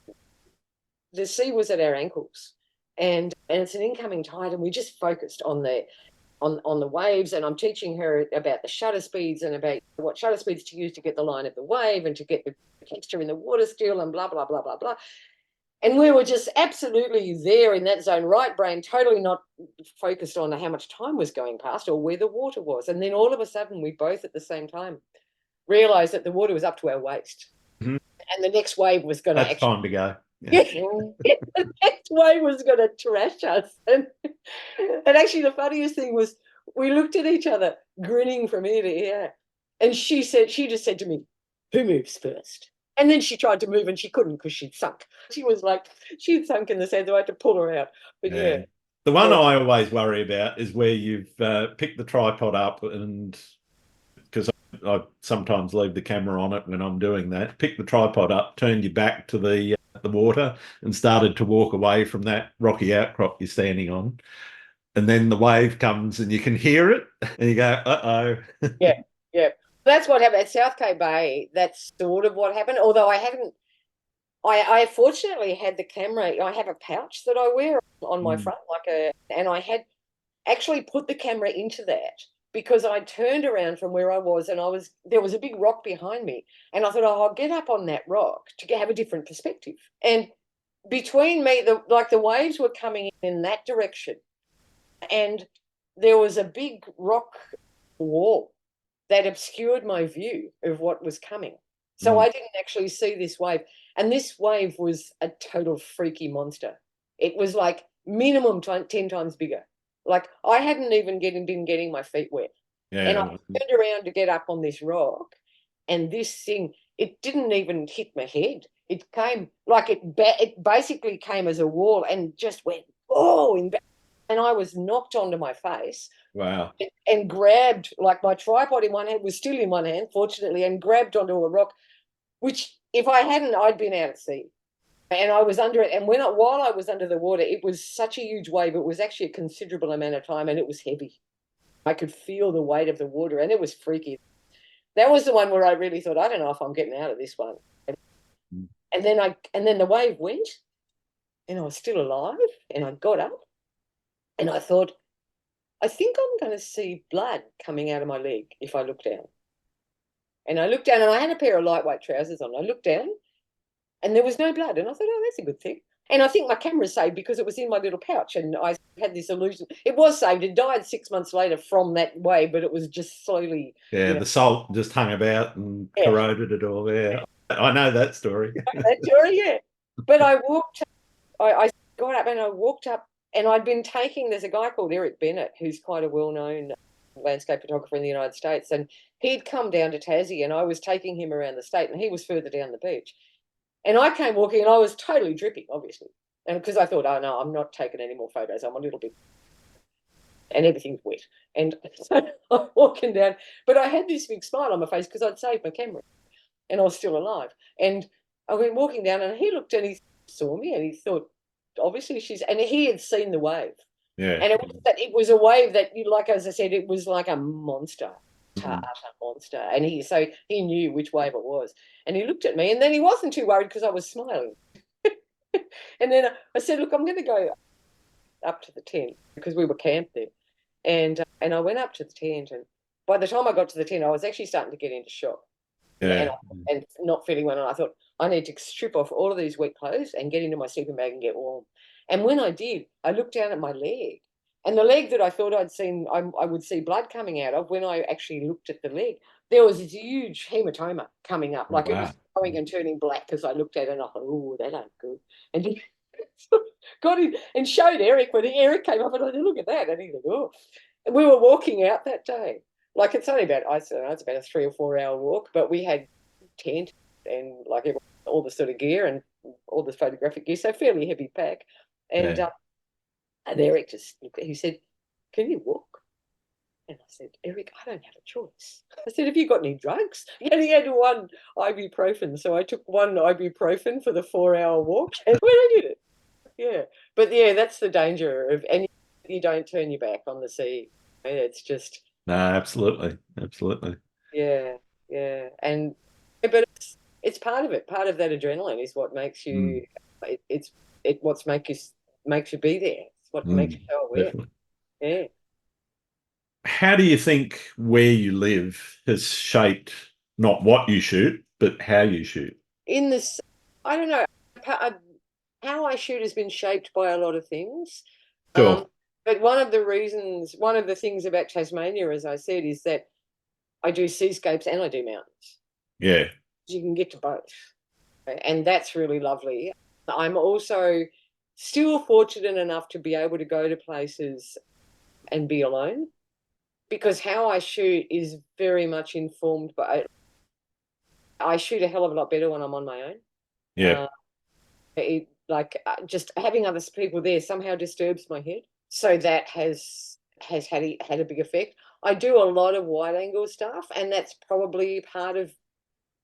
the sea was at our ankles, and it's an incoming tide, and we just focused on the waves, and I'm teaching her about the shutter speeds and about what shutter speeds to use to get the line of the wave and to get the texture in the water still and blah, blah, blah, blah, blah. And we were just absolutely there in that zone, right brain, totally not focused on how much time was going past or where the water was. And then all of a sudden, we both at the same time realised that the water was up to our waist. Mm-hmm. And the next wave was going to That's time to go. Yeah. The next wave was going to trash us. And actually the funniest thing was we looked at each other grinning from ear to ear. And she just said to me, "Who moves first?" And then she tried to move and she couldn't because she'd sunk. She'd sunk in the sand, so I had to pull her out. But yeah. The one I always worry about is where you've picked the tripod up, and because I sometimes leave the camera on it when I'm doing that, pick the tripod up, turn your back to the water and started to walk away from that rocky outcrop you're standing on. And then the wave comes and you can hear it and you go, uh-oh. Yeah. That's what happened at South Cape Bay. That's sort of what happened. Although I fortunately had the camera. I have a pouch that I wear on my front, and I had actually put the camera into that because I turned around from where I was, and there was a big rock behind me, and I thought, I'll get up on that rock to have a different perspective. And between me, the waves were coming in that direction, and there was a big rock wall that obscured my view of what was coming. So I didn't actually see this wave. And this wave was a total freaky monster. It was like minimum 10 times bigger. Like I hadn't even been getting my feet wet. Yeah. And I turned around to get up on this rock, and this thing, it didn't even hit my head. It came like it basically came as a wall and just went, oh, and I was knocked onto my face. Wow. And grabbed, like my tripod in one hand was still in one hand, fortunately, and grabbed onto a rock, which if I hadn't, I'd been out at sea. And I was under it. And while I was under the water, it was such a huge wave. It was actually a considerable amount of time, and it was heavy. I could feel the weight of the water, and it was freaky. That was the one where I really thought, I don't know if I'm getting out of this one. And then the wave went, and I was still alive, and I got up, and I thought, I think I'm going to see blood coming out of my leg if I look down. And I looked down, and I had a pair of lightweight trousers on. I looked down, and there was no blood. And I thought, oh, that's a good thing. And I think my camera saved because it was in my little pouch, and I had this illusion. It was saved. It died 6 months later from that wave, but it was just slowly. Yeah, the salt just hung about and corroded it all. Yeah, I know that story. That story, yeah. But I got up and I walked up, and I'd been there's a guy called Eric Bennett, who's quite a well-known landscape photographer in the United States, and he'd come down to Tassie, and I was taking him around the state, and he was further down the beach. And I came walking, and I was totally dripping, obviously. And because I thought, oh, no, I'm not taking any more photos. I'm a little bit, and everything's wet. And so I'm walking down, but I had this big smile on my face because I'd saved my camera, and I was still alive. And I went walking down, and he looked, and he saw me, and he thought, obviously and he had seen the wave. Yeah. And it was a wave that, like, as I said, it was like a monster. Utter monster. And he knew which wave it was. And he looked at me, and then he wasn't too worried because I was smiling. And then I said, look, I'm going to go up to the tent because we were camped there. And I went up to the tent, and by the time I got to the tent, I was actually starting to get into shock. Yeah. And not feeling well. And I thought, I need to strip off all of these wet clothes and get into my sleeping bag and get warm. And when I did, I looked down at my leg. And the leg that I thought I'd seen, I would see blood coming out of, when I actually looked at the leg, there was this huge hematoma coming up. Like, it was going and turning black as I looked at it, and I thought, oh, that ain't good. And he got in and showed Eric when Eric came up, and I said, look at that. And he said, oh. And we were walking out that day. Like, it's only about, I don't know, it's about a 3 or 4 hour walk, but we had tent and like all the sort of gear and all the photographic gear, so fairly heavy pack. And and Eric he said, can you walk? And I said, Eric, I don't have a choice. I said, have you got any drugs? And he had one ibuprofen. So I took one ibuprofen for the 4 hour walk, and when I did it. Yeah. But yeah, that's the danger of, and you don't turn your back on the sea. It's just. No, absolutely. Absolutely. Yeah. Yeah. But it's part of it. Part of that adrenaline is what makes you, what makes you be there. It's what makes you so aware. Definitely. Yeah. How do you think where you live has shaped not what you shoot, but how you shoot? I don't know, how I shoot has been shaped by a lot of things. Sure. But one of the things about Tasmania, as I said, is that I do seascapes and I do mountains. Yeah. You can get to both. And that's really lovely. I'm also still fortunate enough to be able to go to places and be alone, because how I shoot is very much informed by, I shoot a hell of a lot better when I'm on my own. Yeah. Just having other people there somehow disturbs my head. So that has had a big effect. I do a lot of wide angle stuff, and that's probably part of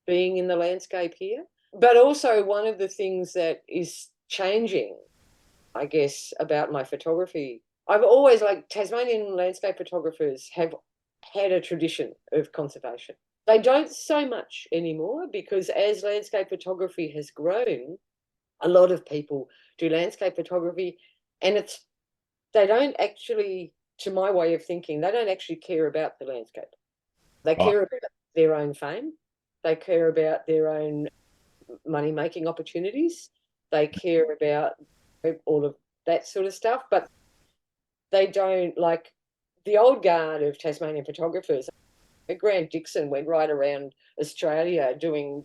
being in the landscape here. But also one of the things that is changing, I guess, about my photography, I've always, like, Tasmanian landscape photographers have had a tradition of conservation. They don't so much anymore, because as landscape photography has grown, a lot of people do landscape photography, and they don't actually, to my way of thinking, they don't actually care about the landscape. They care about their own fame. They care about their own money-making opportunities. They care about all of that sort of stuff, but they don't, like the old guard of Tasmanian photographers. Grant Dixon went right around Australia doing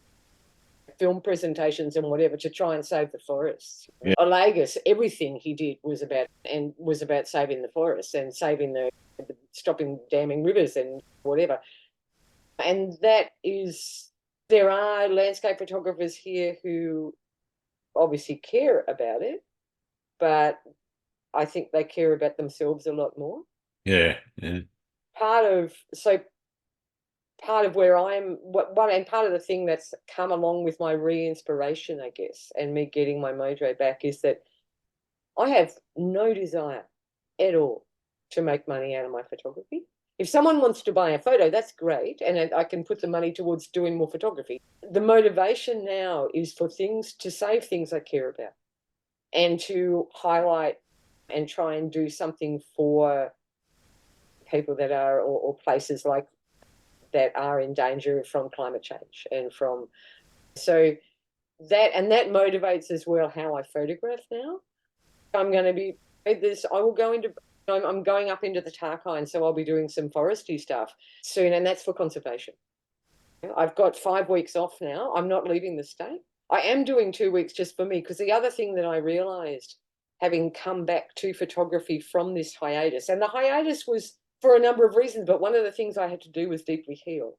film presentations and whatever to try and save the forests. Yeah. Olagus, everything he did was about saving the forests and saving the stopping damming rivers and whatever. And there are landscape photographers here who obviously care about it, but I think they care about themselves a lot more. Yeah. Part of where I'm, and part of the thing that's come along with my re-inspiration, I guess, and me getting my mojo back, is that I have no desire at all to make money out of my photography. If someone wants to buy a photo, that's great, and I can put the money towards doing more photography. The motivation now is for to save things I care about, and to highlight and try and do something for people that are, or places like that are in danger from climate change and so that motivates as well how I photograph now. I'm going up into the Tarkine, so I'll be doing some forestry stuff soon, and that's for conservation. I've got 5 weeks off now. I'm not leaving the state. I am doing 2 weeks just for me, because the other thing that I realized, having come back to photography from this hiatus, and the hiatus was for a number of reasons, but one of the things I had to do was deeply heal.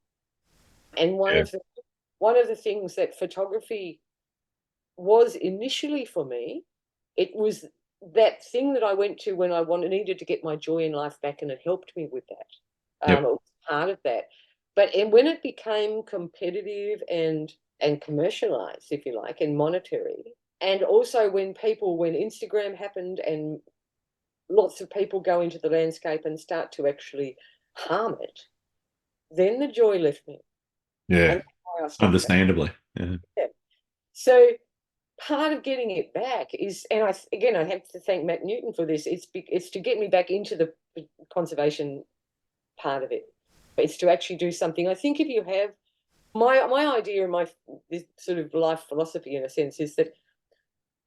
And one of the things that photography was initially for me, it was that thing that I went to when I needed to get my joy in life back, and it helped me with that. It was part of that. But when it became competitive and commercialized, if you like, and monetary, and also when Instagram happened and lots of people go into the landscape and start to actually harm it, then the joy left me. Yeah, understandably. Yeah. So part of getting it back is, and I have to thank Matt Newton for this, it's to get me back into the conservation part of it. It's to actually do something. I think if you have, my idea and this sort of life philosophy, in a sense, is that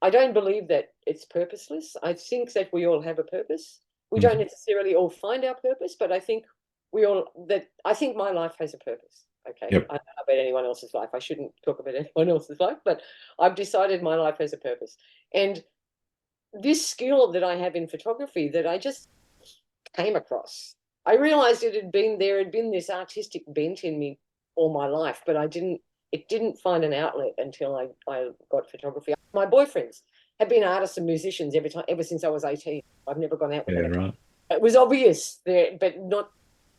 I don't believe that it's purposeless. I think that we all have a purpose. We don't necessarily all find our purpose, but I think I think my life has a purpose. Okay. Yep. I don't know about anyone else's life. I shouldn't talk about anyone else's life, but I've decided my life has a purpose. And this skill that I have in photography that I just came across, I realized there had been this artistic bent in me all my life, but it didn't find an outlet until I got photography. My boyfriends have been artists and musicians ever since I was 18. I've never gone out with them. Right. It was obvious there, but not.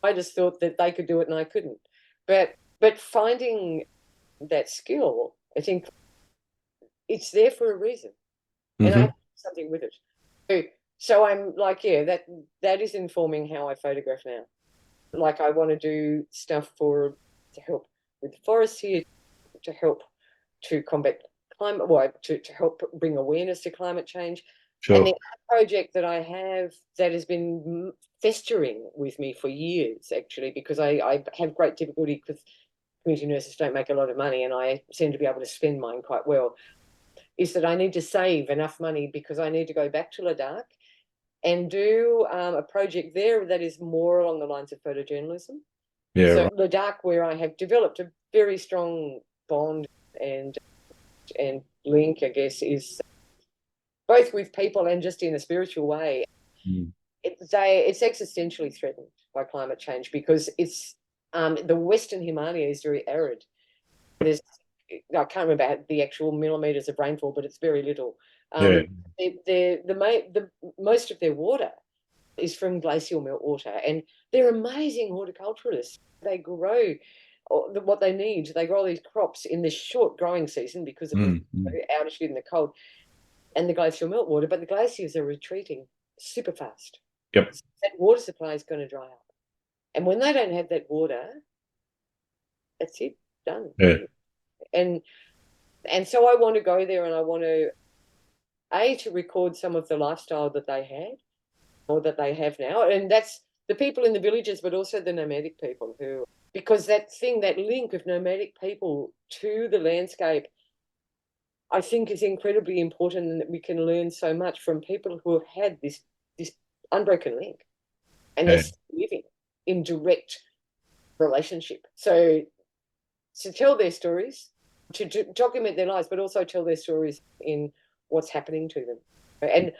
I just thought that they could do it and I couldn't. But finding that skill, I think it's there for a reason, and I have to do something with it. So I'm like, that is informing how I photograph now. Like, I want to do stuff to help with the forests here, to help to combat climate, to help bring awareness to climate change. Sure. And the project that I have that has been festering with me for years, actually, because I have great difficulty because community nurses don't make a lot of money, and I seem to be able to spend mine quite well, is that I need to save enough money, because I need to go back to Ladakh and do a project there that is more along the lines of photojournalism. Yeah. So Ladakh, where I have developed a very strong bond and link, I guess, is both with people and just in a spiritual way. It's existentially threatened by climate change, because it's the Western Himalaya is very arid. I can't remember the actual millimeters of rainfall, but it's very little. Most of their water is from glacial meltwater, and they're amazing horticulturalists. They grow what they need. They grow these crops in this short growing season because of the altitude and the cold and the glacial meltwater, but the glaciers are retreating super fast. Yep. So that water supply is going to dry up. And when they don't have that water, that's it, done. Yeah. And so I want to go there, and I want to record some of the lifestyle that they had, or that they have now. And that's the people in the villages, but also the nomadic people because that link of nomadic people to the landscape, I think, is incredibly important, and that we can learn so much from people who have had this unbroken link, and they're living in direct relationship. So to tell their stories, to document their lives, but also tell their stories in what's happening to them. And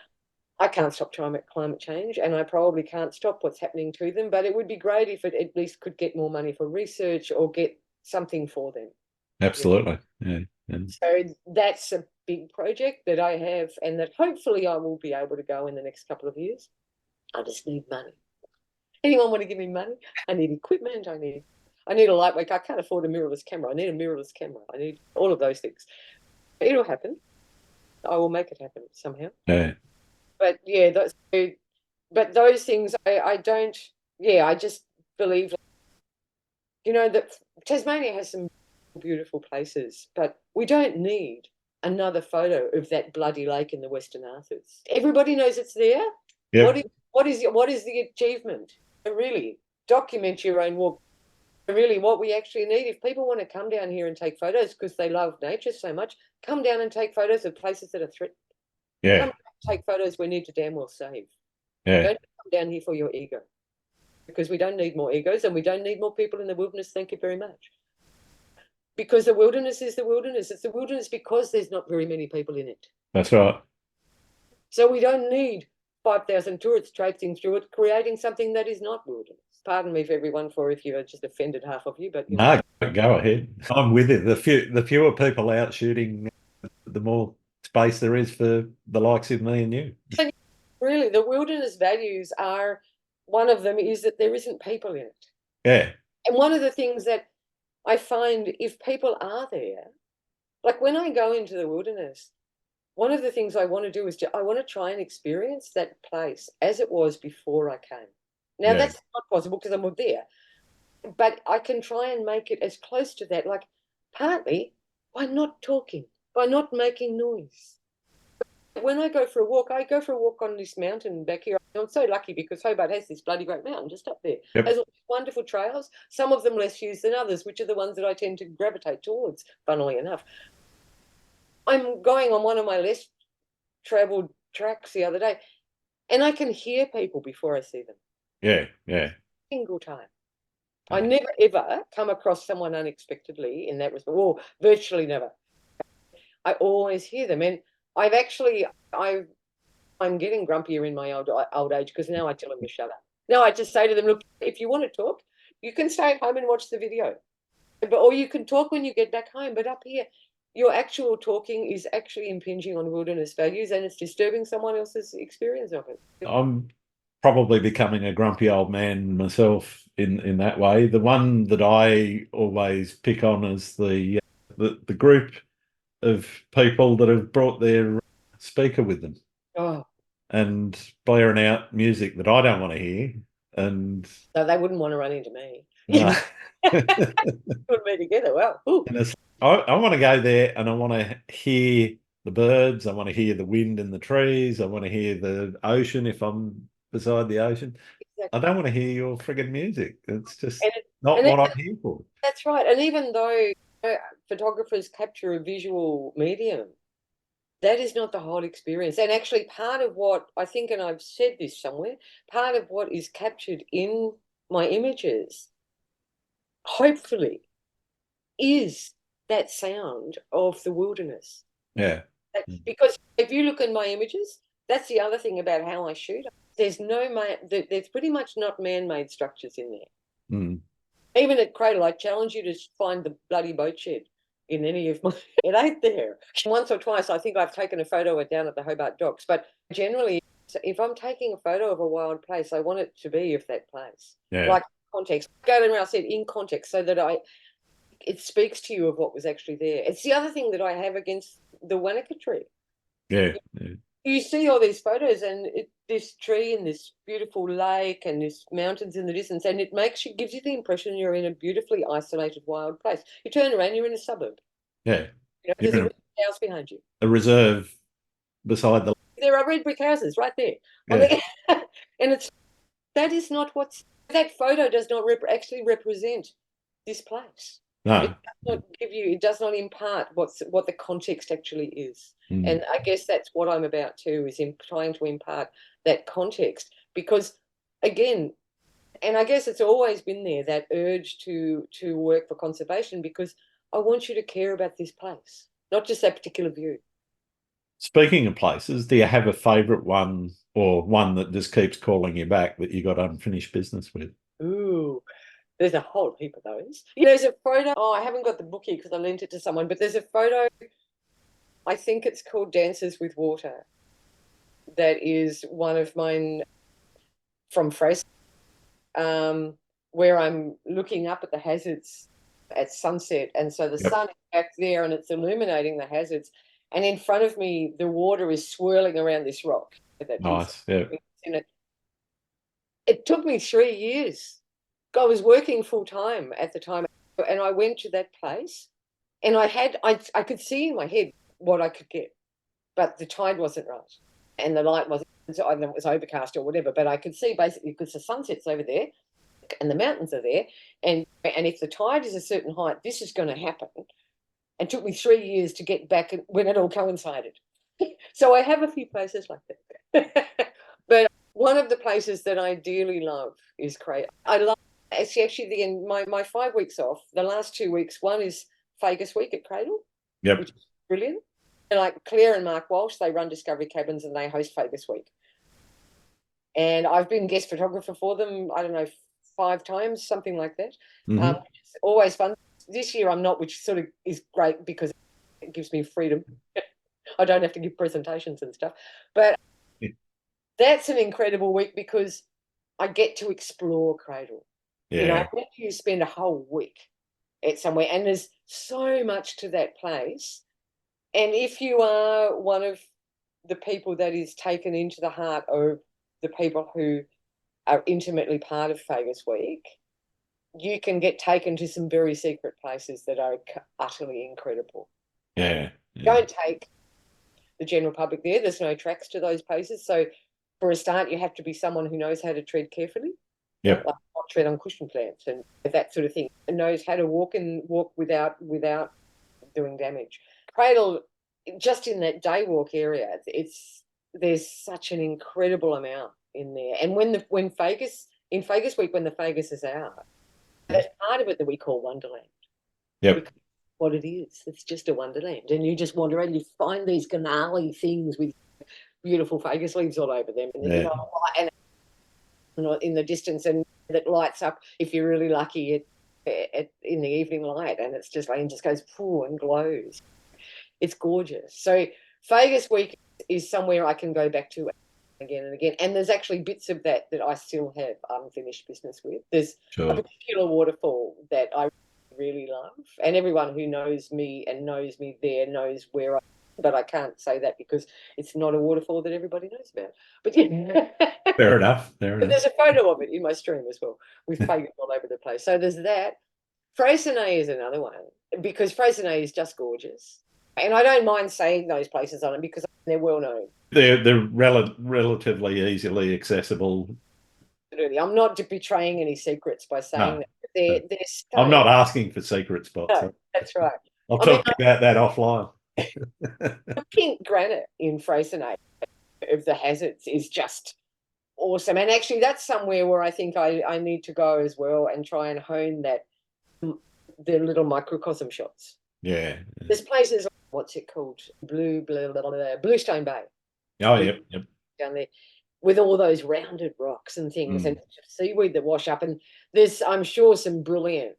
I can't stop climate change, and I probably can't stop what's happening to them, but it would be great if it at least could get more money for research or get something for them. Absolutely. Yeah. So that's a big project that I have, and that hopefully I will be able to go in the next couple of years. I just need money. Anyone want to give me money? I need equipment. I need a lightweight. I can't afford a mirrorless camera. I need a mirrorless camera. I need all of those things. It'll happen. I will make it happen somehow. Yeah. But yeah, those things I don't. Yeah, I just believe, that Tasmania has some beautiful places, but we don't need another photo of that bloody lake in the Western Arthurs. Everybody knows it's there. Yep. What is the achievement? Really, document your own walk. Really, what we actually need, if people want to come down here and take photos because they love nature so much, come down and take photos of places that are threatened. Yeah. Come take photos we need to damn well save. Yeah. Don't come down here for your ego, because we don't need more egos, and we don't need more people in the wilderness. Thank you very much. Because the wilderness is the wilderness. It's the wilderness because there's not very many people in it. That's right. So we don't need 5,000 tourists traipsing through it, creating something that is not wilderness. Pardon me, everyone, if you just offended half of you, but no, go ahead. I'm with you. The fewer people out shooting, the more space there is for the likes of me and you. And really, the wilderness values are, one of them is that there isn't people in it. Yeah. And one of the things that I find, if people are there, like when I go into the wilderness, one of the things I want to do is I want to try and experience that place as it was before I came. Now, that's not possible because I'm not there, but I can try and make it as close to that, like partly by not talking, by not making noise. When I go for a walk on this mountain back here. I'm so lucky because Hobart has this bloody great mountain just up there. Yep. It has wonderful trails, some of them less used than others, which are the ones that I tend to gravitate towards, funnily enough. I'm going on one of my less travelled tracks the other day, and I can hear people before I see them. Yeah, yeah. Single time. I never, ever come across someone unexpectedly in that respect. Well, virtually never. I always hear them. And I'm getting grumpier in my old age because now I tell them to shut up. Now I just say to them, look, if you want to talk, you can stay at home and watch the video. Or you can talk when you get back home. But up here, your actual talking is actually impinging on wilderness values, and it's disturbing someone else's experience of it. I'm probably becoming a grumpy old man myself in that way. The one that I always pick on is the group of people that have brought their speaker with them. Oh. And blaring out music that I don't want to hear. And no, they wouldn't want to run into me. No. Put me together. Well, I want to go there and I want to hear the birds. I want to hear the wind in the trees. I want to hear the ocean if I'm beside the ocean. Exactly. I don't want to hear your friggin' music. It's just not what I'm here for. That's right. And even though photographers capture a visual medium, that is not the whole experience. And actually part of what I think, and I've said this somewhere, part of what is captured in my images, hopefully, is that sound of the wilderness. Yeah. Because if you look at my images, that's the other thing about how I shoot. There's pretty much not man-made structures in there. Mm. Even at Cradle, I challenge you to find the bloody boat shed in any of my... It ain't there. Once or twice, I think I've taken a photo down at the Hobart Docks, but generally, if I'm taking a photo of a wild place, I want it to be of that place. Yeah. Like context. Galen Rouse said in context, so that it speaks to you of what was actually there. It's the other thing that I have against the Wanaka tree. Yeah. You see all these photos and this tree and this beautiful lake and this mountains in the distance, and gives you the impression you're in a beautifully isolated wild place. You turn around, you're in a suburb. Yeah. There's a red house behind you. A reserve beside the... There are red brick houses right there. Yeah. And that is not that photo does not actually represent this place. No. It does not impart what the context actually is. Mm. And I guess that's what I'm about too, is in trying to impart that context, because again, and I guess it's always been there, that urge to work for conservation, because I want you to care about this place, not just that particular view. Speaking of places, do you have a favourite one or one that just keeps calling you back that you got unfinished business with? Ooh, there's a whole heap of those. There's a photo. Oh, I haven't got the book here because I lent it to someone, but there's a photo. I think it's called Dances with Water. That is one of mine from Fraser, where I'm looking up at the hazards at sunset. And so the sun is back there and it's illuminating the hazards. And in front of me, the water is swirling around this rock. Nice, yeah. It took me 3 years. I was working full time at the time, and I went to that place, and I could see in my head what I could get, but the tide wasn't right, and the light wasn't. Either it was overcast or whatever, but I could see basically because the sunset's over there, and the mountains are there, and if the tide is a certain height, this is going to happen. And it took me 3 years to get back when it all coincided. So I have a few places like that. But one of the places that I dearly love is Cradle. I love actually my 5 weeks off. The last 2 weeks, one is Fagus Week at Cradle, which is brilliant. And like Claire and Mark Walsh, they run Discovery Cabins and they host Fagus Week. And I've been guest photographer for them, I don't know, 5 times, something like that. It's always fun. This year I'm not, which sort of is great because it gives me freedom. I don't have to give presentations and stuff. But that's an incredible week because I get to explore Cradle. I let you spend a whole week at somewhere, and there's so much to that place. And if you are one of the people that is taken into the heart of the people who are intimately part of Fagus Week, you can get taken to some very secret places that are utterly incredible. Don't take the general public there. There's no tracks to those places. So for a start, you have to be someone who knows how to tread carefully. Like not tread on cushion plants and that sort of thing, and knows how to walk without doing damage. Cradle, just in that day walk area, there's such an incredible amount in there. And when Fagus Week, when the Fagus is out, that's part of it that we call Wonderland. What it is, it's just a wonderland, and you just wander around. You find these gnarly things with beautiful Fagus leaves all over them, and and in the distance, and that lights up if you're really lucky in the evening light, and it's just just goes pooh and glows. It's gorgeous. So Fagus Week is somewhere I can go back to again and again, and there's actually bits of that I still have unfinished business with. There's a particular waterfall that I really love, and everyone who knows me and knows me there knows where but I can't say that because it's not a waterfall that everybody knows about. But Fair enough. But there's a photo of it in my stream as well, with Fagus all over the place. So there's that. Freycinet is another one because Freycinet is just gorgeous, and I don't mind saying those places on it because they're well known. They're relatively easily accessible. Absolutely, I'm not betraying any secrets by saying that. They're I'm not asking for secret spots. No, that's right. I'll talk about that offline. The pink granite in Freycinet of the hazards is just awesome, and actually that's somewhere where I think I need to go as well and try and hone the little microcosm shots. There's places, what's it called, Bluestone Bay. Yep. Down there with all those rounded rocks and things and seaweed that wash up, and there's, I'm sure, some brilliant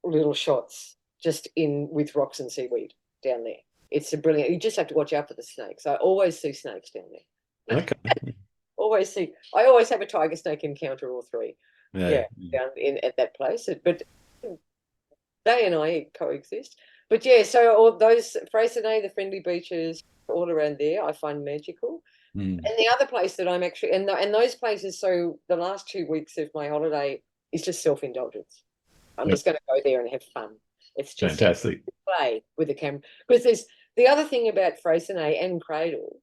little shots just with rocks and seaweed down there. It's a brilliant. You just have to watch out for the snakes. I always see snakes down there. Okay. I always have a tiger snake encounter or 3. Down at that place. But they and I coexist. But so all those Freycinet, the friendly beaches, all around there, I find magical. And the other place that I'm actually, and those places. So the last 2 weeks of my holiday is just self-indulgence. I'm just going to go there and have fun. It's just fantastic. Play with the camera, because there's the other thing about Freycinet and Cradle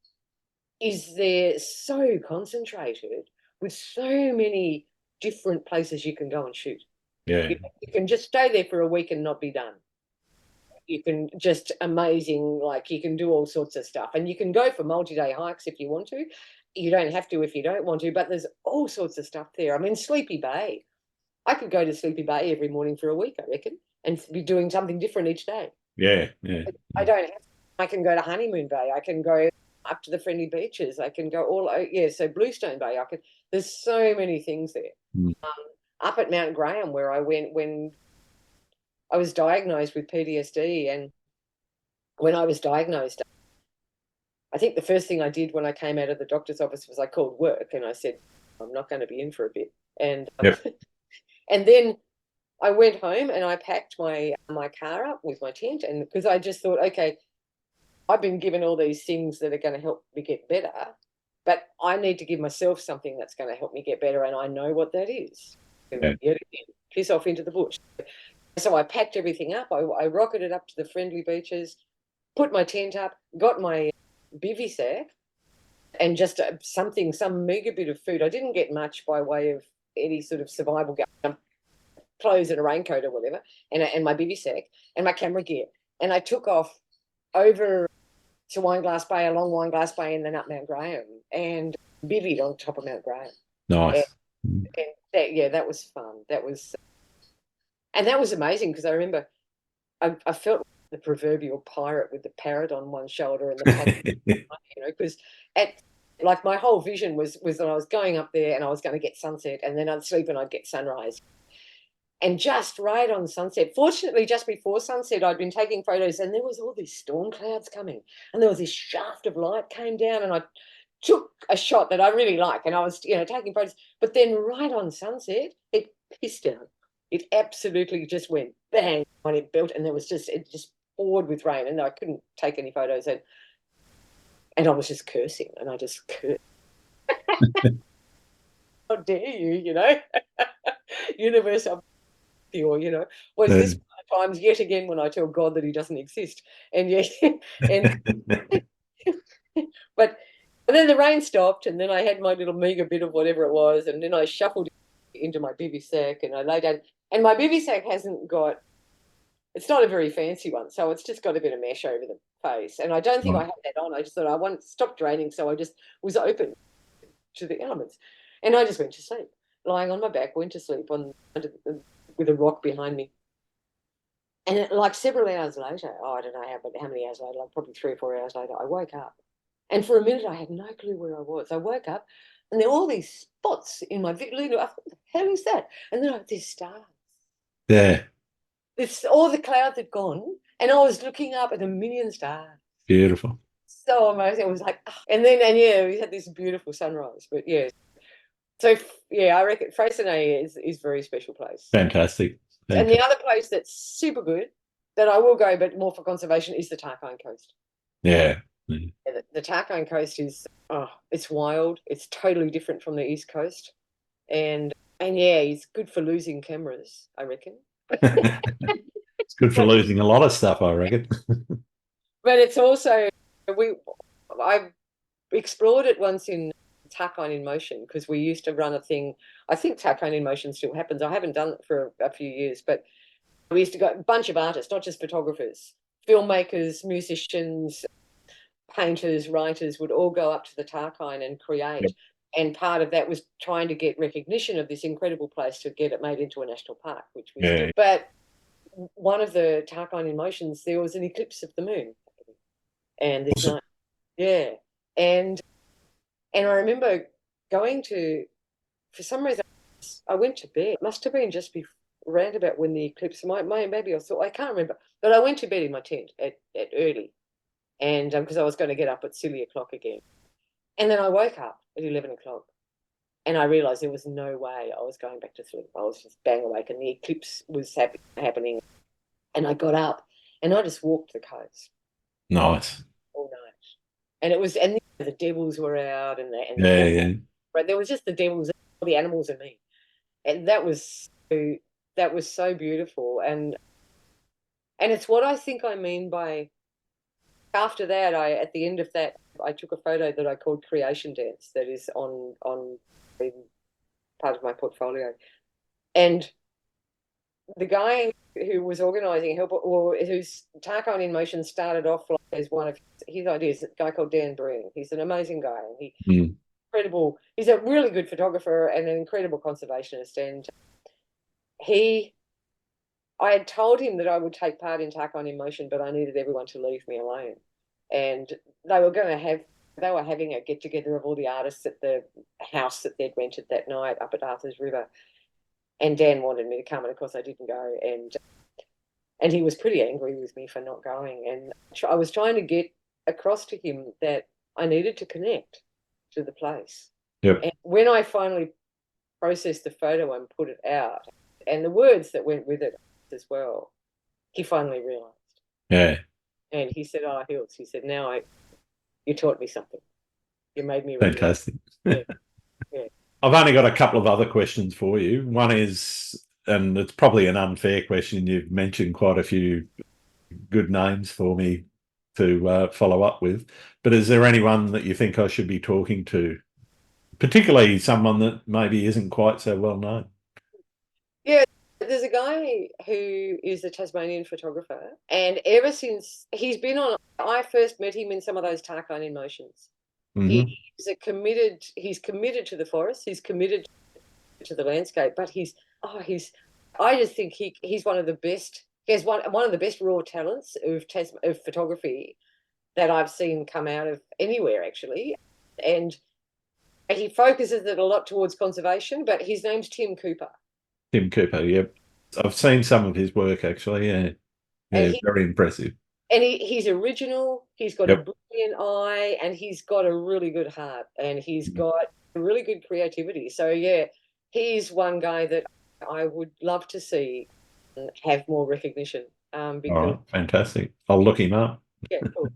is they're so concentrated with so many different places you can go and shoot. You can just stay there for a week and not be done. You can just amazing, like you can do all sorts of stuff, and you can go for multi-day hikes if you want to. You don't have to if you don't want to, but there's all sorts of stuff there. I mean, Sleepy Bay. I could go to Sleepy Bay every morning for a week, I reckon, and be doing something different each day. Yeah, yeah. I don't have to. I can go to Honeymoon Bay. I can go up to the friendly beaches. I can go so Bluestone Bay. There's so many things there. Mm. Up at Mount Graham, where I went when I was diagnosed with PTSD, and when I was diagnosed, I think the first thing I did when I came out of the doctor's office was I called work and I said, I'm not going to be in for a bit. And Yep. and then I went home and I packed my car up with my tent, and because I just thought, okay, I've been given all these things that are going to help me get better, but I need to give myself something that's going to help me get better, and I know what that is. Yeah. Piss off into the bush. So I packed everything up. I rocketed up to the friendly beaches, put my tent up, got my bivy sack, and just some meager bit of food. I didn't get much by way of any sort of survival clothes and a raincoat or whatever, and my bivy sack and my camera gear. And I took off over to Wineglass Bay, along Wineglass Bay, and then up Mount Graham, and bivvied on top of Mount Graham. Nice. And that was fun. That was amazing, because I remember I felt like the proverbial pirate with the parrot on one shoulder and the pack, because like my whole vision was that I was going up there and I was going to get sunset, and then I'd sleep and I'd get sunrise. And just right on sunset, fortunately, just before sunset, I'd been taking photos, and there was all these storm clouds coming, and there was this shaft of light came down, and I took a shot that I really like, and I was, taking photos. But then right on sunset, it pissed down. It absolutely just went bang when it built, and it just poured with rain, and I couldn't take any photos, and I was just cursing, and I just cursed. How dare you, universe, or was this times yet again when I tell God that he doesn't exist? And but then the rain stopped, and then I had my little meager bit of whatever it was, and then I shuffled into my bivy sack and I lay down. And my bivy sack it's not a very fancy one, so it's just got a bit of mesh over the face, and I don't think I had that on. I just thought I wanted to stop draining, so I just was open to the elements, and I just went to sleep, lying on my back, went to sleep with a rock behind me. And like several hours later, I don't know how many hours later, like probably 3 or 4 hours later, I woke up. And for a minute, I had no clue where I was. I woke up, and there were all these spots in my video. I thought, what the hell is that? And then there's stars. Yeah. All the clouds had gone, and I was looking up at a million stars. Beautiful. So amazing. It was like, and we had this beautiful sunrise. But yeah. So yeah, I reckon Freycinet is a very special place. Fantastic. And the other place that's super good that I will go, but more for conservation, is the Tarkine Coast. Yeah. The Tarkine Coast is it's wild. It's totally different from the East Coast, and yeah, it's good for losing cameras, I reckon. It's good for losing a lot of stuff, I reckon. But it's also I explored it once in Tarkine in Motion, because we used to run a thing. I think Tarkine in Motion still happens. I haven't done it for a few years, but we used to go, a bunch of artists, not just photographers, filmmakers, musicians, painters, writers, would all go up to the Tarkine and create. Yep. And part of that was trying to get recognition of this incredible place to get it made into a national park, which we still. But one of the Tarkine in Motions, there was an eclipse of the moon, and this night, yeah, and I remember going to, for some reason, I went to bed. It must have been just around about when the eclipse, maybe I can't remember, but I went to bed in my tent at early, and because I was going to get up at silly o'clock again. And then I woke up at 11 o'clock, and I realised there was no way I was going back to sleep. I was just bang awake, and the eclipse was happening. And I got up, and I just walked the coast. Nice. All night. And it was, and the devils were out, and right, there was just the devils, all the animals, and me. And that was so beautiful. And it's what I think I mean by, after that, at the end of that, I took a photo that I called Creation Dance, that is on part of my portfolio. And the guy who was organising, whose Tarkine in Motion started off as one of his ideas, a guy called Dan Breen. He's an amazing guy, and incredible. He's a really good photographer and an incredible conservationist. And he I had told him that I would take part in Tack On in Motion, but I needed everyone to leave me alone. And they were having a get together of all the artists at the house that they'd rented that night up at Arthur's River. And Dan wanted me to come, and of course I didn't go. And he was pretty angry with me for not going. And I was trying to get across to him that I needed to connect to the place. Yep. And when I finally processed the photo and put it out, and the words that went with it as well, he finally realised. Yeah. And he said, "Oh, Hills," he said, you taught me something. You made me realize." Fantastic. Yeah. Yeah. I've only got a couple of other questions for you. One is, and it's probably an unfair question, you've mentioned quite a few good names for me to follow up with, but is there anyone that you think I should be talking to, particularly someone that maybe isn't quite so well known? Yeah, there's a guy who is a Tasmanian photographer, and ever since he's been on, I first met him in some of those Tarkine in Motions. Mm-hmm. He's committed to the forest, he's committed to the landscape, but I just think he's one of the best. He has one of the best raw talents of photography that I've seen come out of anywhere, actually. And he focuses it a lot towards conservation, but his name's Tim Cooper. Tim Cooper, yep. I've seen some of his work, actually, yeah. Yeah, very impressive. And he's original, he's got a brilliant eye, and he's got a really good heart, and he's got really good creativity. So, yeah, he's one guy that I would love to see have more recognition. Because, all right, fantastic. I'll look him up. Yeah, cool.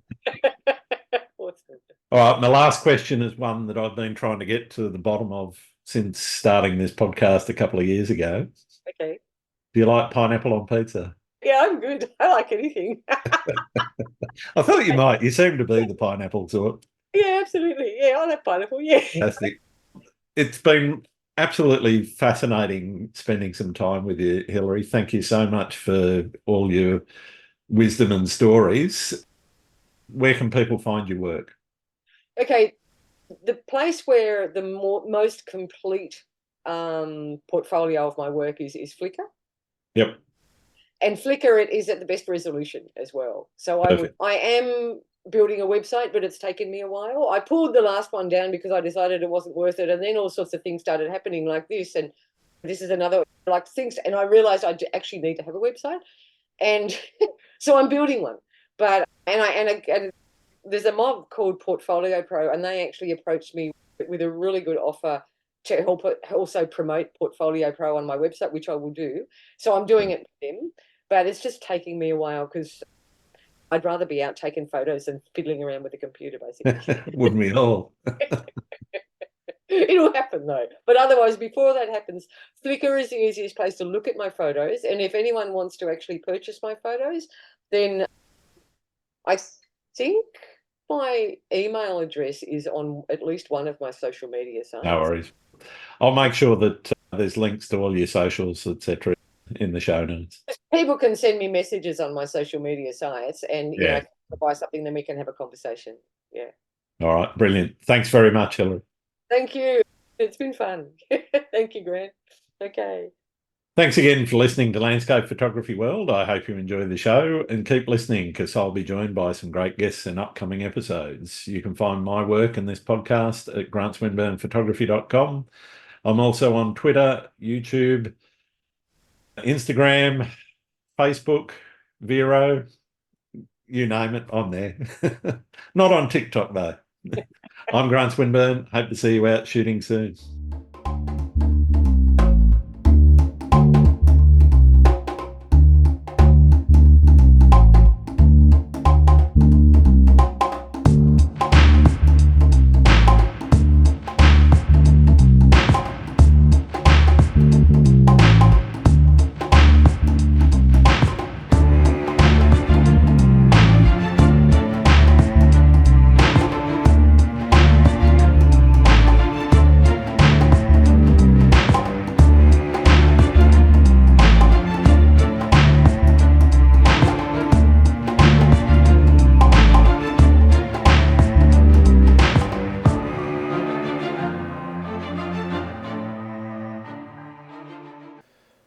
Awesome. All right, my last question is one that I've been trying to get to the bottom of since starting this podcast a couple of years ago. Okay. Do you like pineapple on pizza? Yeah, I'm good. I like anything. I thought you might. You seem to be the pineapple sort. Yeah, absolutely. Yeah, I like pineapple. Yeah. Fantastic. It's been absolutely fascinating spending some time with you, Hilary. Thank you so much for all your wisdom and stories. Where can people find your work? Okay, the place where the most complete portfolio of my work is Flickr. Yep. And Flickr, it is at the best resolution as well. So I am building a website, but it's taken me a while. I pulled the last one down because I decided it wasn't worth it, and then all sorts of things started happening like this, and this is another like things, and I realized I actually need to have a website, and so I'm building one. But and there's a mob called Portfolio Pro, and they actually approached me with a really good offer to help also promote Portfolio Pro on my website, which I will do. So I'm doing it with them, but it's just taking me a while because I'd rather be out taking photos than fiddling around with the computer, basically. Wouldn't we all? It'll happen though. But otherwise, before that happens, Flickr is the easiest place to look at my photos. And if anyone wants to actually purchase my photos, then I think my email address is on at least one of my social media sites. No worries. I'll make sure that there's links to all your socials, etc., in the show notes. People can send me messages on my social media sites, and you know, if I buy something, then we can have a conversation. Yeah. All right, brilliant. Thanks very much, Hilary. Thank you. It's been fun. Thank you, Grant. Okay. Thanks again for listening to Landscape Photography World. I hope you enjoy the show and keep listening because I'll be joined by some great guests in upcoming episodes. You can find my work in this podcast at grantswinburnphotography.com. I'm also on Twitter, YouTube, Instagram, Facebook, Vero, you name it, I'm there. Not on TikTok, though. I'm Grant Swinburne. Hope to see you out shooting soon.